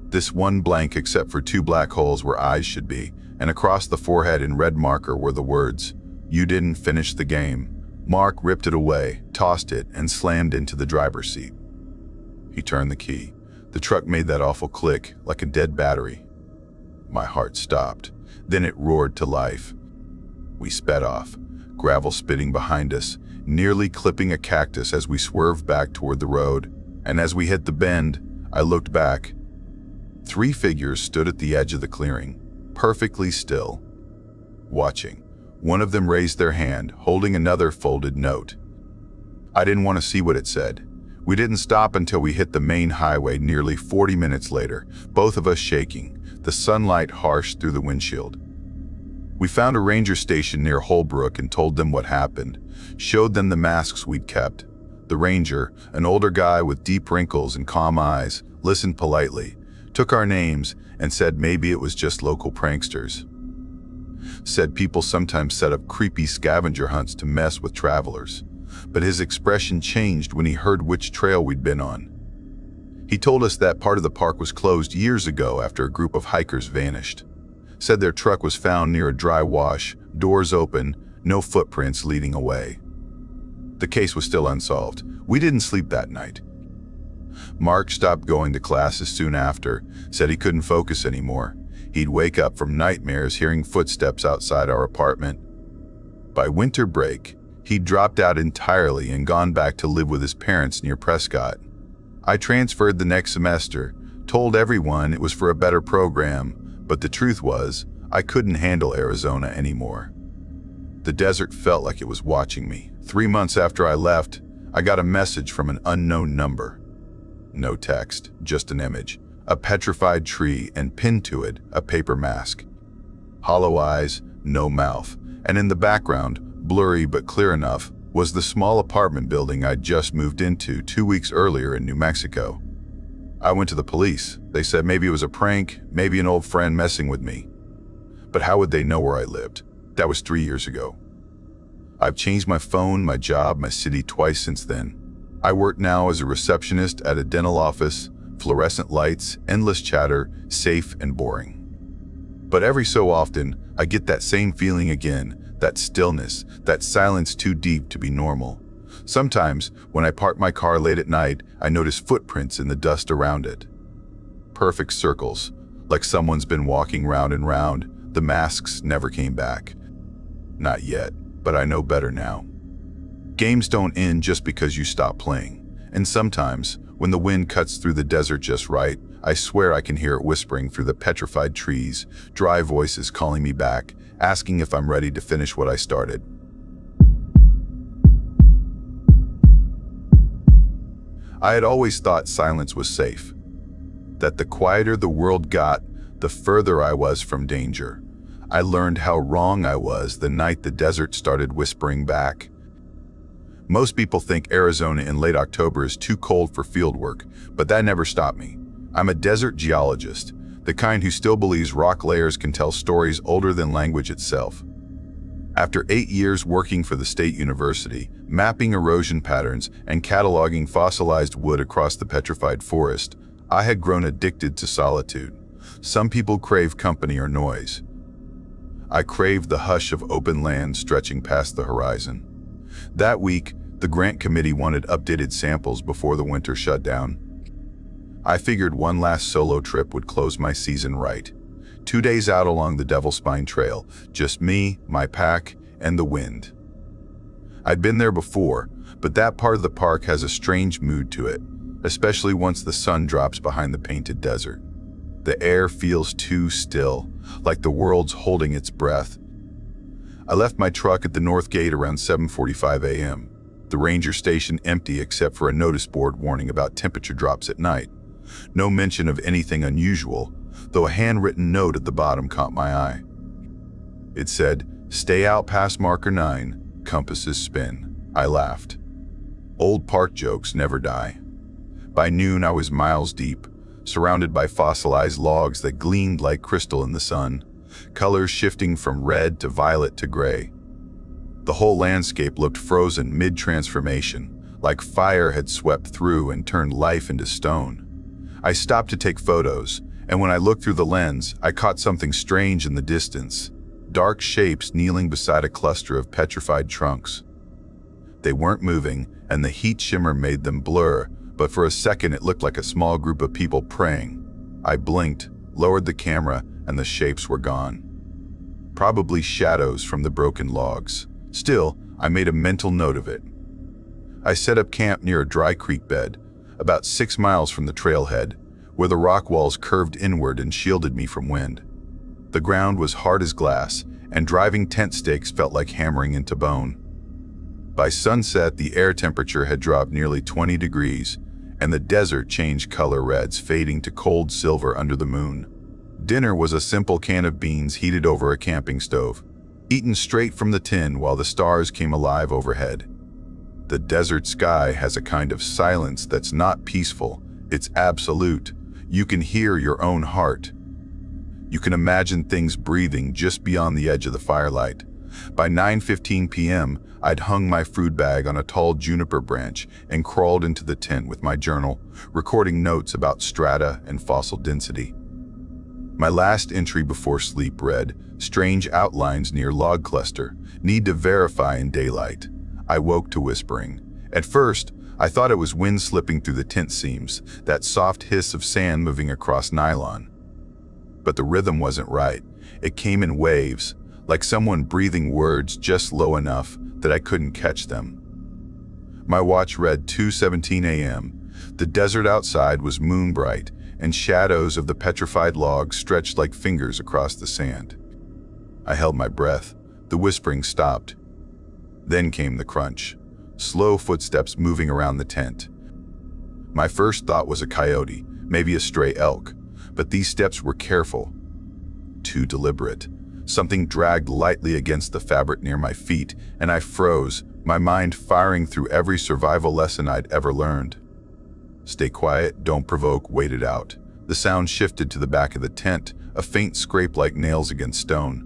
This one blank except for 2 black holes where eyes should be, and across the forehead in red marker were the words, "You didn't finish the game." Mark ripped it away, tossed it, and slammed into the driver's seat. He turned the key. The truck made that awful click, like a dead battery. My heart stopped. Then it roared to life. We sped off, gravel spitting behind us, nearly clipping a cactus as we swerved back toward the road. And as we hit the bend, I looked back. 3 figures stood at the edge of the clearing, perfectly still, watching. One of them raised their hand, holding another folded note. I didn't want to see what it said. We didn't stop until we hit the main highway nearly 40 minutes later, both of us shaking, the sunlight harsh through the windshield. We found a ranger station near Holbrook and told them what happened, showed them the masks we'd kept. The ranger, an older guy with deep wrinkles and calm eyes, listened politely, took our names, and said maybe it was just local pranksters. Said people sometimes set up creepy scavenger hunts to mess with travelers. But his expression changed when he heard which trail we'd been on. He told us that part of the park was closed years ago after a group of hikers vanished. Said their truck was found near a dry wash, doors open, no footprints leading away. The case was still unsolved. We didn't sleep that night. Mark stopped going to classes soon after, said he couldn't focus anymore. He'd wake up from nightmares hearing footsteps outside our apartment. By winter break, he'd dropped out entirely and gone back to live with his parents near Prescott. I transferred the next semester, told everyone it was for a better program, but the truth was, I couldn't handle Arizona anymore. The desert felt like it was watching me. 3 months after I left, I got a message from an unknown number. No text, just an image, a petrified tree, and pinned to it, a paper mask. Hollow eyes, no mouth, and in the background, blurry but clear enough, was the small apartment building I'd just moved into 2 weeks earlier in New Mexico. I went to the police. They said maybe it was a prank, maybe an old friend messing with me. But how would they know where I lived? That was 3 years ago. I've changed my phone, my job, my city twice since then. I work now as a receptionist at a dental office, fluorescent lights, endless chatter, safe and boring. But every so often, I get that same feeling again, that stillness, that silence too deep to be normal. Sometimes, when I park my car late at night, I notice footprints in the dust around it. Perfect circles, like someone's been walking round and round. The masks never came back. Not yet, but I know better now. Games don't end just because you stop playing. And sometimes, when the wind cuts through the desert just right, I swear I can hear it whispering through the petrified trees, dry voices calling me back, asking if I'm ready to finish what I started. I had always thought silence was safe. That the quieter the world got, the further I was from danger. I learned how wrong I was the night the desert started whispering back. Most people think Arizona in late October is too cold for field work, but that never stopped me. I'm a desert geologist, the kind who still believes rock layers can tell stories older than language itself. After 8 years working for the state university, mapping erosion patterns and cataloging fossilized wood across the Petrified Forest, I had grown addicted to solitude. Some people crave company or noise. I craved the hush of open land stretching past the horizon. That week, the grant committee wanted updated samples before the winter shut down. I figured one last solo trip would close my season right. 2 days out along the Devil's Spine Trail, just me, my pack, and the wind. I'd been there before, but that part of the park has a strange mood to it, especially once the sun drops behind the painted desert. The air feels too still, like the world's holding its breath. I left my truck at the north gate around 7:45 a.m. The ranger station empty except for a notice board warning about temperature drops at night. No mention of anything unusual, though a handwritten note at the bottom caught my eye. It said, "Stay out past marker 9, compasses spin." I laughed. Old park jokes never die. By noon I was miles deep, surrounded by fossilized logs that gleamed like crystal in the sun, colors shifting from red to violet to gray. The whole landscape looked frozen mid-transformation, like fire had swept through and turned life into stone. I stopped to take photos, and when I looked through the lens, I caught something strange in the distance. Dark shapes kneeling beside a cluster of petrified trunks. They weren't moving, and the heat shimmer made them blur, but for a second it looked like a small group of people praying. I blinked, lowered the camera, and the shapes were gone. Probably shadows from the broken logs. Still, I made a mental note of it. I set up camp near a dry creek bed, about 6 miles from the trailhead, where the rock walls curved inward and shielded me from wind. The ground was hard as glass, and driving tent stakes felt like hammering into bone. By sunset, the air temperature had dropped nearly 20 degrees, and the desert changed color, reds fading to cold silver under the moon. Dinner was a simple can of beans heated over a camping stove, eaten straight from the tin while the stars came alive overhead. The desert sky has a kind of silence that's not peaceful, it's absolute. You can hear your own heart. You can imagine things breathing just beyond the edge of the firelight. By 9:15 p.m., I'd hung my food bag on a tall juniper branch and crawled into the tent with my journal, recording notes about strata and fossil density. My last entry before sleep read, "Strange outlines near log cluster. Need to verify in daylight." I woke to whispering. At first, I thought it was wind slipping through the tent seams, that soft hiss of sand moving across nylon. But the rhythm wasn't right. It came in waves, like someone breathing words just low enough that I couldn't catch them. My watch read 2:17 a.m. The desert outside was moon bright, and shadows of the petrified logs stretched like fingers across the sand. I held my breath. The whispering stopped. Then came the crunch, slow footsteps moving around the tent. My first thought was a coyote, maybe a stray elk, but these steps were careful, too deliberate. Something dragged lightly against the fabric near my feet, and I froze, my mind firing through every survival lesson I'd ever learned. Stay quiet, don't provoke, wait it out. The sound shifted to the back of the tent, a faint scrape like nails against stone.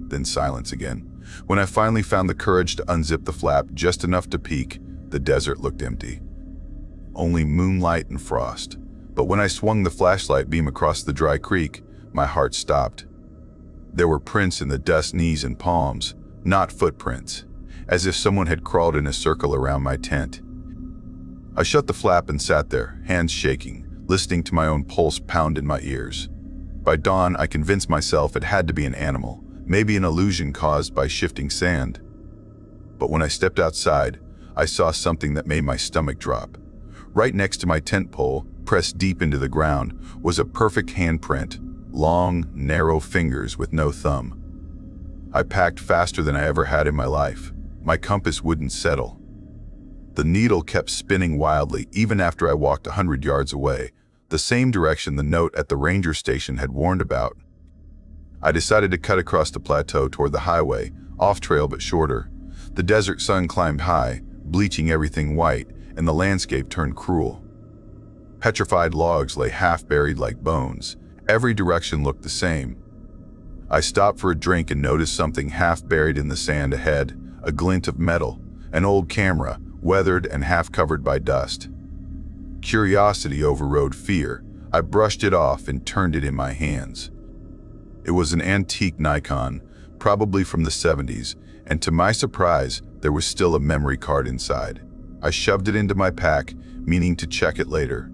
Then silence again. When I finally found the courage to unzip the flap just enough to peek, the desert looked empty. Only moonlight and frost. But when I swung the flashlight beam across the dry creek, my heart stopped. There were prints in the dust, knees and palms, not footprints, as if someone had crawled in a circle around my tent. I shut the flap and sat there, hands shaking, listening to my own pulse pound in my ears. By dawn, I convinced myself it had to be an animal, maybe an illusion caused by shifting sand. But when I stepped outside, I saw something that made my stomach drop. Right next to my tent pole, pressed deep into the ground, was a perfect handprint, long, narrow fingers with no thumb. I packed faster than I ever had in my life. My compass wouldn't settle. The needle kept spinning wildly even after I walked 100 yards away, the same direction the note at the ranger station had warned about. I decided to cut across the plateau toward the highway, off-trail but shorter. The desert sun climbed high, bleaching everything white, and the landscape turned cruel. Petrified logs lay half-buried like bones. Every direction looked the same. I stopped for a drink and noticed something half-buried in the sand ahead, a glint of metal, an old camera, weathered and half-covered by dust. Curiosity overrode fear. I brushed it off and turned it in my hands. It was an antique Nikon, probably from the 70s, and to my surprise, there was still a memory card inside. I shoved it into my pack, meaning to check it later.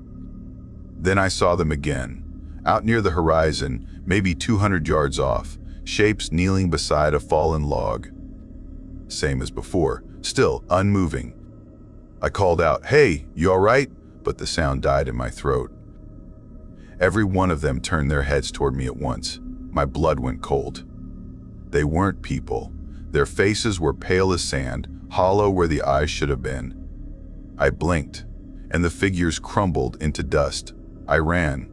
Then I saw them again, out near the horizon, maybe 200 yards off, shapes kneeling beside a fallen log. Same as before, still unmoving. I called out, "Hey, you all right?" But the sound died in my throat. Every one of them turned their heads toward me at once. My blood went cold. They weren't people. Their faces were pale as sand, hollow where the eyes should have been. I blinked, and the figures crumbled into dust. I ran.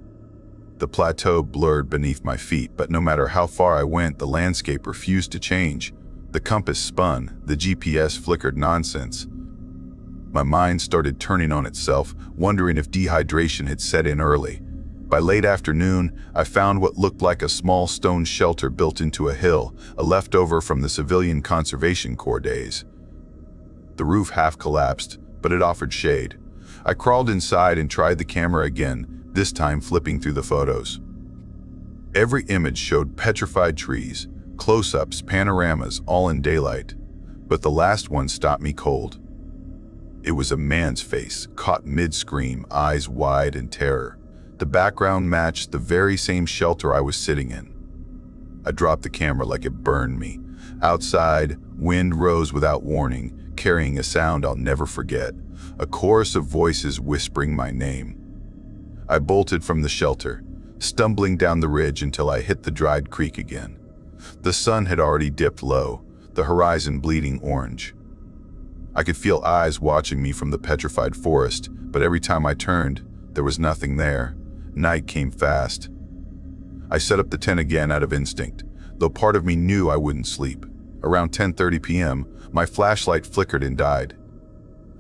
The plateau blurred beneath my feet, but no matter how far I went, the landscape refused to change. The compass spun, the GPS flickered nonsense. My mind started turning on itself, wondering if dehydration had set in early. By late afternoon, I found what looked like a small stone shelter built into a hill, a leftover from the Civilian Conservation Corps days. The roof half collapsed, but it offered shade. I crawled inside and tried the camera again, this time flipping through the photos. Every image showed petrified trees, close-ups, panoramas, all in daylight. But the last one stopped me cold. It was a man's face, caught mid-scream, eyes wide in terror. The background matched the very same shelter I was sitting in. I dropped the camera like it burned me. Outside, wind rose without warning, carrying a sound I'll never forget, a chorus of voices whispering my name. I bolted from the shelter, stumbling down the ridge until I hit the dried creek again. The sun had already dipped low, the horizon bleeding orange. I could feel eyes watching me from the petrified forest, but every time I turned, there was nothing there. Night came fast. I set up the tent again out of instinct, though part of me knew I wouldn't sleep. Around 10:30 p.m., my flashlight flickered and died.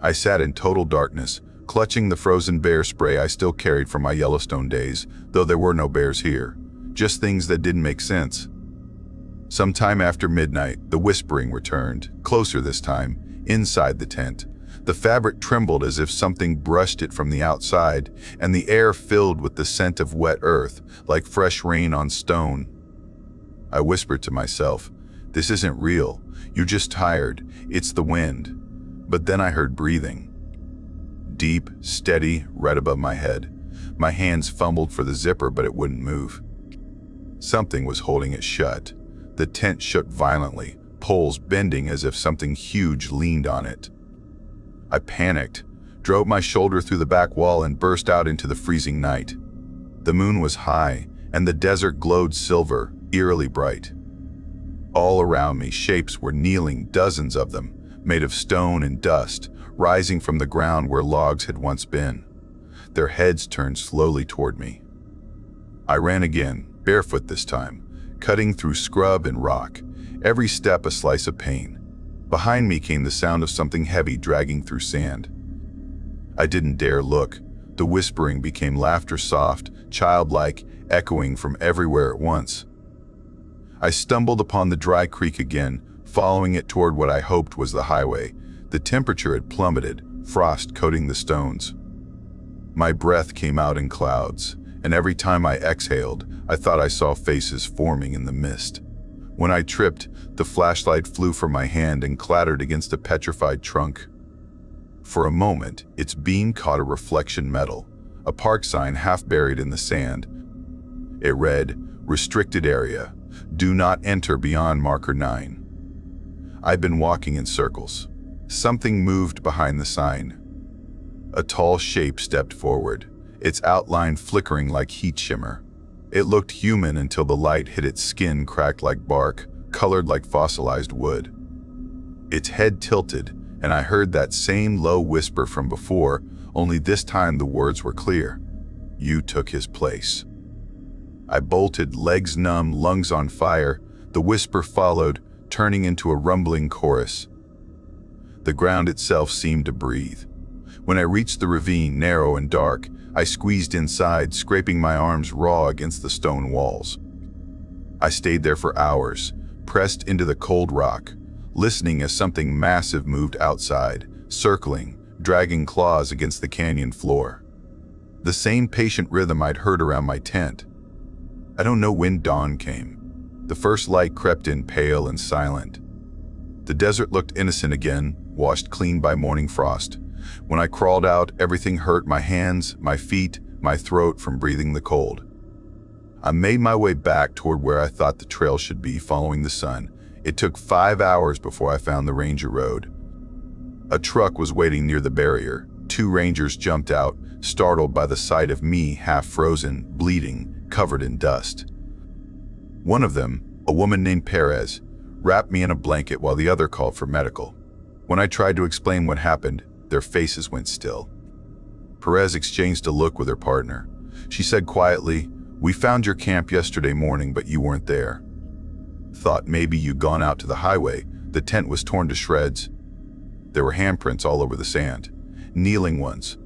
I sat in total darkness, clutching the frozen bear spray I still carried from my Yellowstone days, though there were no bears here, just things that didn't make sense. Sometime after midnight, the whispering returned, closer this time, inside the tent. The fabric trembled as if something brushed it from the outside, and the air filled with the scent of wet earth, like fresh rain on stone. I whispered to myself, "This isn't real. You're just tired. It's the wind." But then I heard breathing. Deep, steady, right above my head. My hands fumbled for the zipper, but it wouldn't move. Something was holding it shut. The tent shook violently, poles bending as if something huge leaned on it. I panicked, drove my shoulder through the back wall and burst out into the freezing night. The moon was high, and the desert glowed silver, eerily bright. All around me, shapes were kneeling, dozens of them, made of stone and dust, rising from the ground where logs had once been. Their heads turned slowly toward me. I ran again, barefoot this time, cutting through scrub and rock, every step a slice of pain. Behind me came the sound of something heavy dragging through sand. I didn't dare look. The whispering became laughter, soft, childlike, echoing from everywhere at once. I stumbled upon the dry creek again, following it toward what I hoped was the highway. The temperature had plummeted, frost coating the stones. My breath came out in clouds, and every time I exhaled, I thought I saw faces forming in the mist. When I tripped, the flashlight flew from my hand and clattered against a petrified trunk. For a moment, its beam caught a reflection metal, a park sign half buried in the sand. It read, "Restricted area. Do not enter beyond marker 9. I'd been walking in circles. Something moved behind the sign. A tall shape stepped forward, its outline flickering like heat shimmer. It looked human until the light hit its skin, cracked like bark, colored like fossilized wood. Its head tilted, and I heard that same low whisper from before, only this time the words were clear. You took his place." I bolted, legs numb, lungs on fire. The whisper followed, turning into a rumbling chorus. The ground itself seemed to breathe. When I reached the ravine, narrow and dark, I squeezed inside, scraping my arms raw against the stone walls. I stayed there for hours, pressed into the cold rock, listening as something massive moved outside, circling, dragging claws against the canyon floor. The same patient rhythm I'd heard around my tent. I don't know when dawn came. The first light crept in pale and silent. The desert looked innocent again, washed clean by morning frost. When I crawled out, everything hurt: my hands, my feet, my throat from breathing the cold. I made my way back toward where I thought the trail should be, following the sun. It took 5 hours before I found the Ranger Road. A truck was waiting near the barrier. 2 rangers jumped out, startled by the sight of me, half frozen, bleeding, covered in dust. One of them, a woman named Perez, wrapped me in a blanket while the other called for medical. When I tried to explain what happened, their faces went still. Perez exchanged a look with her partner. She said quietly, "We found your camp yesterday morning, but you weren't there. Thought maybe you'd gone out to the highway. The tent was torn to shreds. There were handprints all over the sand, kneeling ones.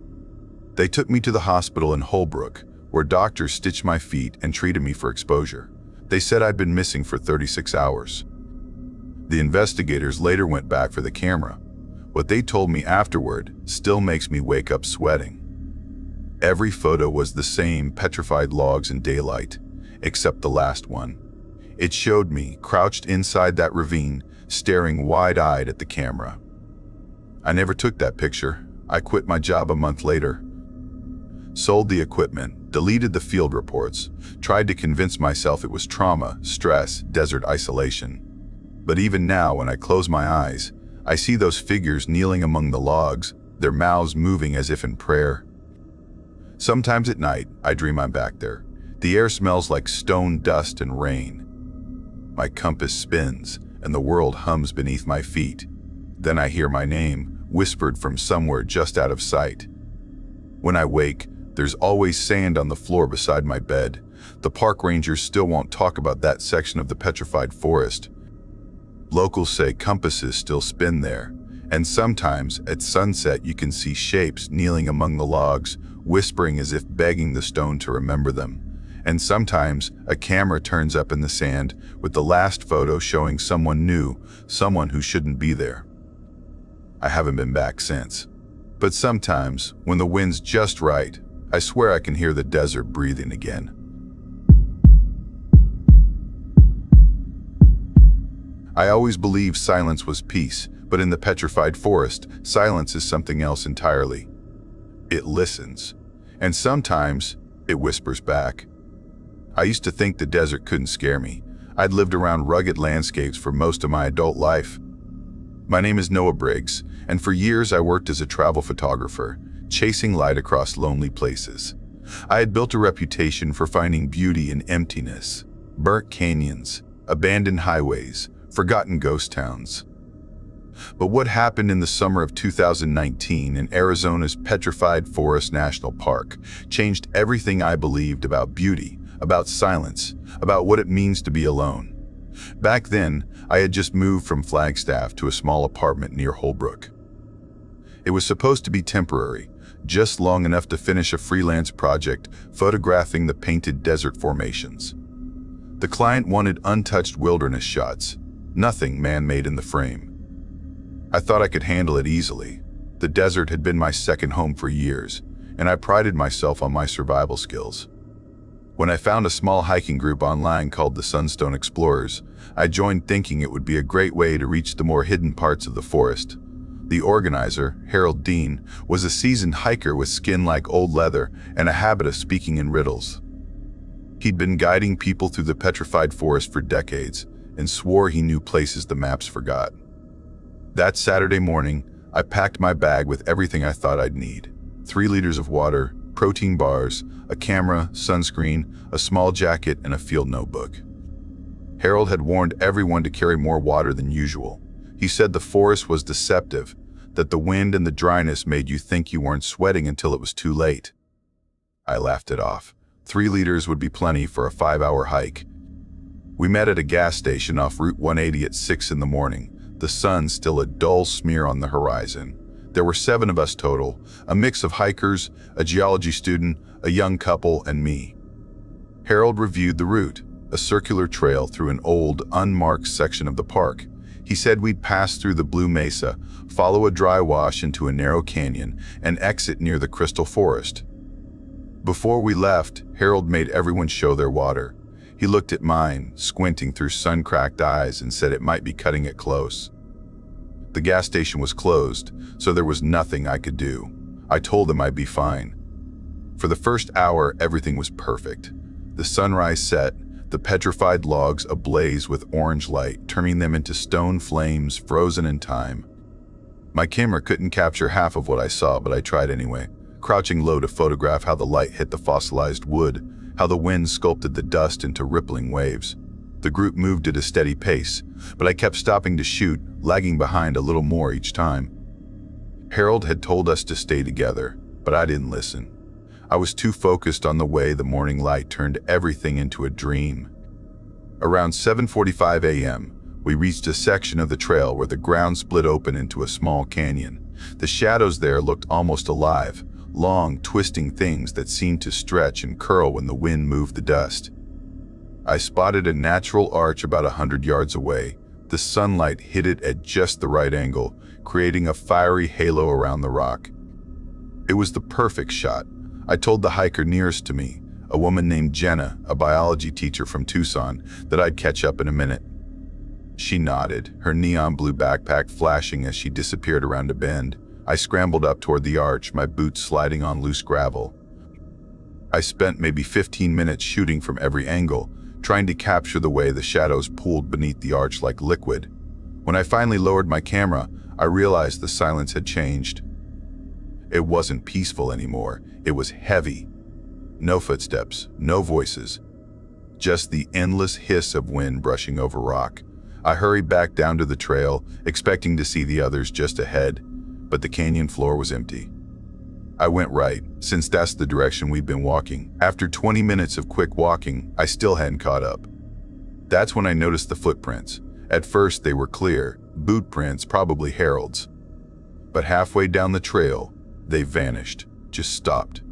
They took me to the hospital in Holbrook, where doctors stitched my feet and treated me for exposure. They said I'd been missing for 36 hours. The investigators later went back for the camera. What they told me afterward still makes me wake up sweating. Every photo was the same, petrified logs in daylight, except the last one. It showed me crouched inside that ravine, staring wide-eyed at the camera. I never took that picture. I quit my job a month later. Sold the equipment, deleted the field reports, tried to convince myself it was trauma, stress, desert isolation. But even now, when I close my eyes, I see those figures kneeling among the logs, their mouths moving as if in prayer. Sometimes at night, I dream I'm back there. The air smells like stone dust and rain. My compass spins, and the world hums beneath my feet. Then I hear my name, whispered from somewhere just out of sight. When I wake, there's always sand on the floor beside my bed. The park rangers still won't talk about that section of the Petrified Forest. Locals say compasses still spin there, and sometimes at sunset you can see shapes kneeling among the logs, whispering as if begging the stone to remember them. And sometimes a camera turns up in the sand with the last photo showing someone new, someone who shouldn't be there. I haven't been back since. But sometimes, when the wind's just right, I swear I can hear the desert breathing again. I always believed silence was peace, but in the Petrified Forest, silence is something else entirely. It listens, and sometimes it whispers back. I used to think the desert couldn't scare me. I'd lived around rugged landscapes for most of my adult life. My name is Noah Briggs, and for years I worked as a travel photographer, chasing light across lonely places. I had built a reputation for finding beauty in emptiness, burnt canyons, abandoned highways, forgotten ghost towns. But what happened in the summer of 2019 in Arizona's Petrified Forest National Park changed everything I believed about beauty, about silence, about what it means to be alone. Back then, I had just moved from Flagstaff to a small apartment near Holbrook. It was supposed to be temporary, just long enough to finish a freelance project photographing the painted desert formations. The client wanted untouched wilderness shots, nothing man-made in the frame. I thought I could handle it easily. The desert had been my second home for years, and I prided myself on my survival skills. When I found a small hiking group online called the Sunstone Explorers, I joined thinking it would be a great way to reach the more hidden parts of the forest. The organizer, Harold Dean, was a seasoned hiker with skin like old leather and a habit of speaking in riddles. He'd been guiding people through the Petrified Forest for decades and swore he knew places the maps forgot. That Saturday morning, I packed my bag with everything I thought I'd need: 3 liters of water, protein bars, a camera, sunscreen, a small jacket, and a field notebook. Harold had warned everyone to carry more water than usual. He said the forest was deceptive, that the wind and the dryness made you think you weren't sweating until it was too late. I laughed it off. 3 liters would be plenty for a 5-hour hike. We met at a gas station off Route 180 at 6 in the morning, the sun still a dull smear on the horizon. There were 7 of us total, a mix of hikers, a geology student, a young couple, and me. Harold reviewed the route, a circular trail through an old, unmarked section of the park. He said we'd pass through the Blue Mesa, follow a dry wash into a narrow canyon, and exit near the Crystal Forest. Before we left, Harold made everyone show their water. He looked at mine, squinting through sun-cracked eyes, and said it might be cutting it close. The gas station was closed, so there was nothing I could do. I told him I'd be fine. For the first hour, everything was perfect. The sunrise set, the petrified logs ablaze with orange light, turning them into stone flames frozen in time. My camera couldn't capture half of what I saw, but I tried anyway, crouching low to photograph how the light hit the fossilized wood, how the wind sculpted the dust into rippling waves. The group moved at a steady pace, but I kept stopping to shoot, lagging behind a little more each time. Harold had told us to stay together, but I didn't listen. I was too focused on the way the morning light turned everything into a dream. Around 7:45 a.m., we reached a section of the trail where the ground split open into a small canyon. The shadows there looked almost alive, long, twisting things that seemed to stretch and curl when the wind moved the dust. I spotted a natural arch about 100 yards away. The sunlight hit it at just the right angle, creating a fiery halo around the rock. It was the perfect shot. I told the hiker nearest to me, a woman named Jenna, a biology teacher from Tucson, that I'd catch up in a minute. She nodded, her neon blue backpack flashing as she disappeared around a bend. I scrambled up toward the arch, my boots sliding on loose gravel. I spent maybe 15 minutes shooting from every angle, trying to capture the way the shadows pooled beneath the arch like liquid. When I finally lowered my camera, I realized the silence had changed. It wasn't peaceful anymore. It was heavy. No footsteps, no voices. Just the endless hiss of wind brushing over rock. I hurried back down to the trail, expecting to see the others just ahead, but the canyon floor was empty. I went right, since that's the direction we'd been walking. After 20 minutes of quick walking, I still hadn't caught up. That's when I noticed the footprints. At first they were clear, boot prints, probably Harold's. But halfway down the trail, they vanished, just stopped.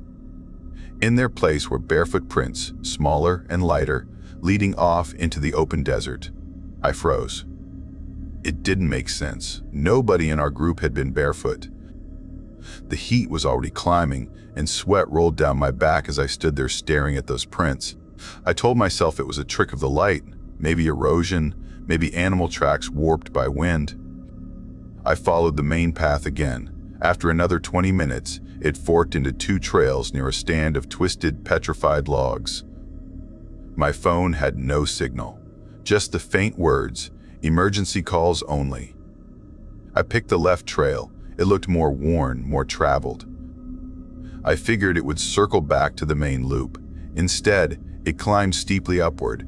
In their place were barefoot prints, smaller and lighter, leading off into the open desert. I froze. It didn't make sense. Nobody in our group had been barefoot. The heat was already climbing, and sweat rolled down my back as I stood there staring at those prints. I told myself it was a trick of the light, maybe erosion, maybe animal tracks warped by wind. I followed the main path again. After another 20 minutes, it forked into 2 trails near a stand of twisted, petrified logs. My phone had no signal, just the faint words, "Emergency calls only." I picked the left trail. It looked more worn, more traveled. I figured it would circle back to the main loop. Instead, it climbed steeply upward.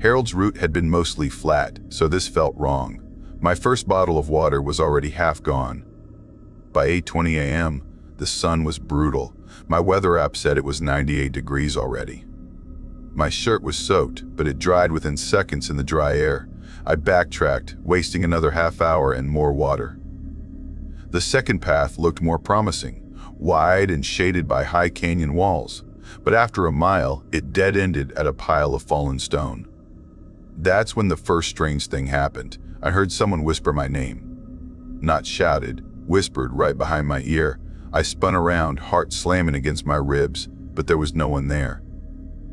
Harold's route had been mostly flat, so this felt wrong. My first bottle of water was already half gone. By 8:20 a.m., the sun was brutal. My weather app said it was 98 degrees already. My shirt was soaked, but it dried within seconds in the dry air. I backtracked, wasting another half hour and more water. The second path looked more promising, wide and shaded by high canyon walls, but after a mile, it dead-ended at a pile of fallen stone. That's when the first strange thing happened. I heard someone whisper my name. Not shouted, whispered right behind my ear. I spun around, heart slamming against my ribs, but there was no one there.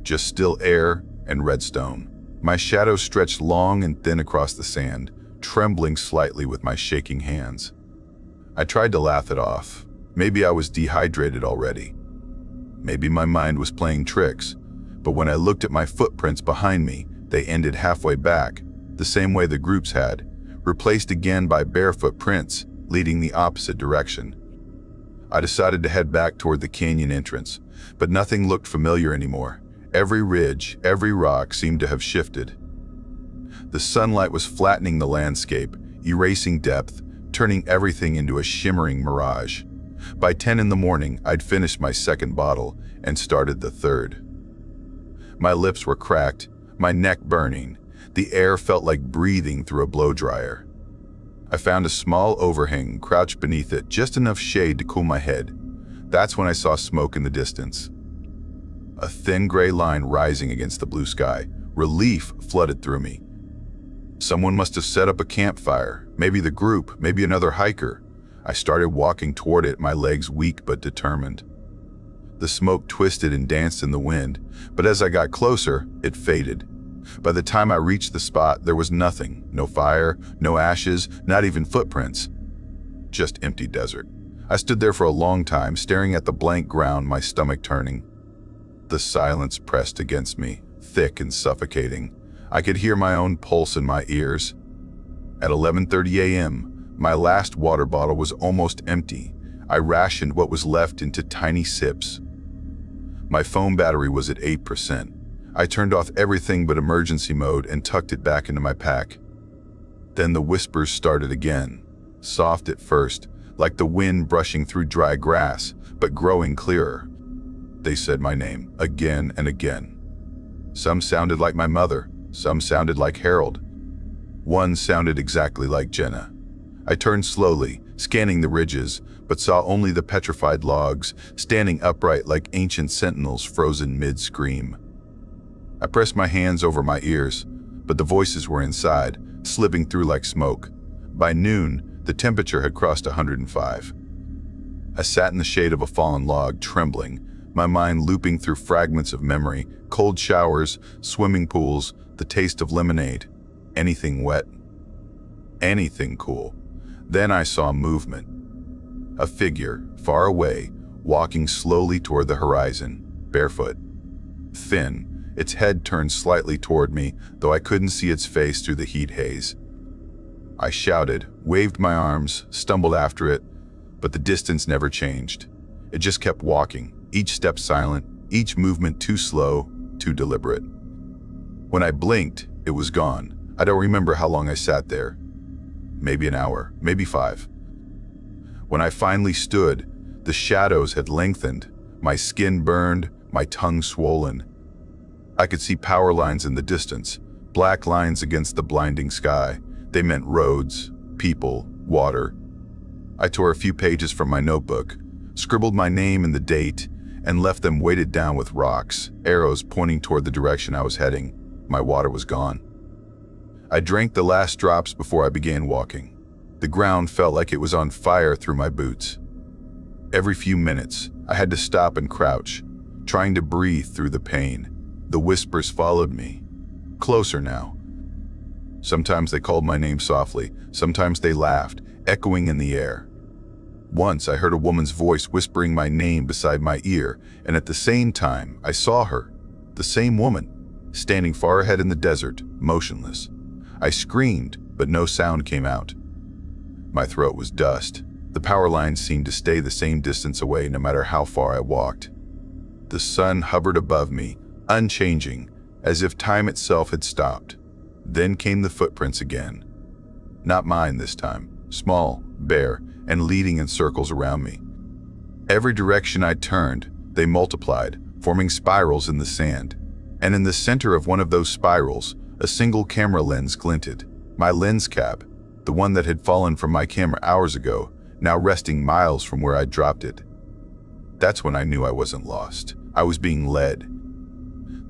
Just still air and red stone. My shadow stretched long and thin across the sand, trembling slightly with my shaking hands. I tried to laugh it off. Maybe I was dehydrated already. Maybe my mind was playing tricks. But when I looked at my footprints behind me, they ended halfway back, the same way the groups had, replaced again by barefoot prints, leading the opposite direction. I decided to head back toward the canyon entrance, but nothing looked familiar anymore. Every ridge, every rock seemed to have shifted. The sunlight was flattening the landscape, erasing depth, turning everything into a shimmering mirage. By 10 in the morning, I'd finished my second bottle and started the third. My lips were cracked, my neck burning. The air felt like breathing through a blow dryer. I found a small overhang, crouched beneath it, just enough shade to cool my head. That's when I saw smoke in the distance. A thin gray line rising against the blue sky. Relief flooded through me. Someone must have set up a campfire, maybe the group, maybe another hiker. I started walking toward it, my legs weak but determined. The smoke twisted and danced in the wind, but as I got closer, it faded. By the time I reached the spot, there was nothing. No fire, no ashes, not even footprints. Just empty desert. I stood there for a long time, staring at the blank ground, my stomach turning. The silence pressed against me, thick and suffocating. I could hear my own pulse in my ears. At 11:30 a.m., my last water bottle was almost empty. I rationed what was left into tiny sips. My phone battery was at 8%. I turned off everything but emergency mode and tucked it back into my pack. Then the whispers started again, soft at first, like the wind brushing through dry grass, but growing clearer. They said my name again and again. Some sounded like my mother, some sounded like Harold. One sounded exactly like Jenna. I turned slowly, scanning the ridges, but saw only the petrified logs, standing upright like ancient sentinels frozen mid-scream. I pressed my hands over my ears, but the voices were inside, slipping through like smoke. By noon, the temperature had crossed 105. I sat in the shade of a fallen log, trembling, my mind looping through fragments of memory, cold showers, swimming pools, the taste of lemonade. Anything wet. Anything cool. Then I saw movement. A figure, far away, walking slowly toward the horizon, barefoot. Thin, its head turned slightly toward me, though I couldn't see its face through the heat haze. I shouted, waved my arms, stumbled after it, but the distance never changed. It just kept walking, each step silent, each movement too slow, too deliberate. When I blinked, it was gone. I don't remember how long I sat there. Maybe an hour, maybe 5. When I finally stood, the shadows had lengthened, my skin burned, my tongue swollen. I could see power lines in the distance, black lines against the blinding sky. They meant roads, people, water. I tore a few pages from my notebook, scribbled my name and the date, and left them weighted down with rocks, arrows pointing toward the direction I was heading. My water was gone. I drank the last drops before I began walking. The ground felt like it was on fire through my boots. Every few minutes, I had to stop and crouch, trying to breathe through the pain. The whispers followed me. Closer now. Sometimes they called my name softly, sometimes they laughed, echoing in the air. Once I heard a woman's voice whispering my name beside my ear, and at the same time I saw her, the same woman, standing far ahead in the desert, motionless. I screamed, but no sound came out. My throat was dust. The power lines seemed to stay the same distance away no matter how far I walked. The sun hovered above me, unchanging, as if time itself had stopped. Then came the footprints again. Not mine this time, small, bare, and leading in circles around me. Every direction I turned, they multiplied, forming spirals in the sand. And in the center of one of those spirals, a single camera lens glinted. My lens cap, the one that had fallen from my camera hours ago, now resting miles from where I'd dropped it. That's when I knew I wasn't lost. I was being led.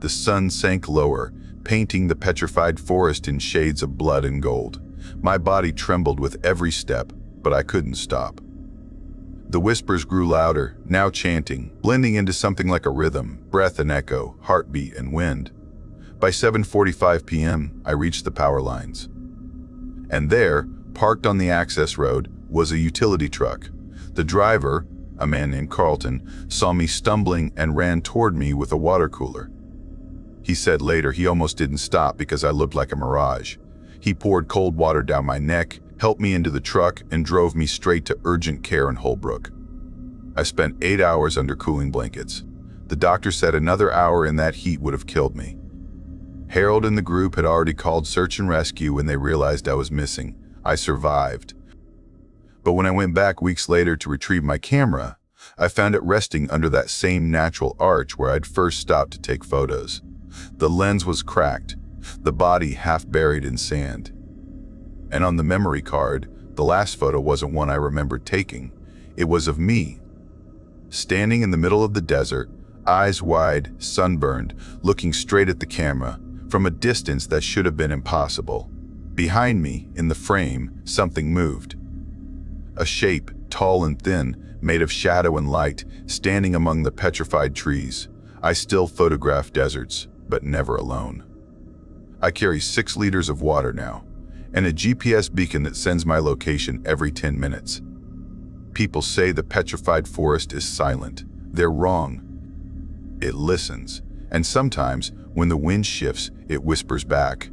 The sun sank lower, painting the petrified forest in shades of blood and gold. My body trembled with every step, but I couldn't stop. The whispers grew louder, now chanting, blending into something like a rhythm, breath and echo, heartbeat and wind. By 7:45 p.m., I reached the power lines. And there, parked on the access road, was a utility truck. The driver, a man named Carlton, saw me stumbling and ran toward me with a water cooler. He said later he almost didn't stop because I looked like a mirage. He poured cold water down my neck, helped me into the truck, and drove me straight to urgent care in Holbrook. I spent 8 hours under cooling blankets. The doctor said another hour in that heat would have killed me. Harold and the group had already called search and rescue when they realized I was missing. I survived. But when I went back weeks later to retrieve my camera, I found it resting under that same natural arch where I'd first stopped to take photos. The lens was cracked, the body half buried in sand. And on the memory card, the last photo wasn't one I remembered taking. It was of me, standing in the middle of the desert, eyes wide, sunburned, looking straight at the camera, from a distance that should have been impossible. Behind me, in the frame, something moved. A shape, tall and thin, made of shadow and light, standing among the petrified trees. I still photograph deserts, but never alone. I carry 6 liters of water now, and a GPS beacon that sends my location every 10 minutes. People say the Petrified Forest is silent. They're wrong. It listens, and sometimes, when the wind shifts, it whispers back.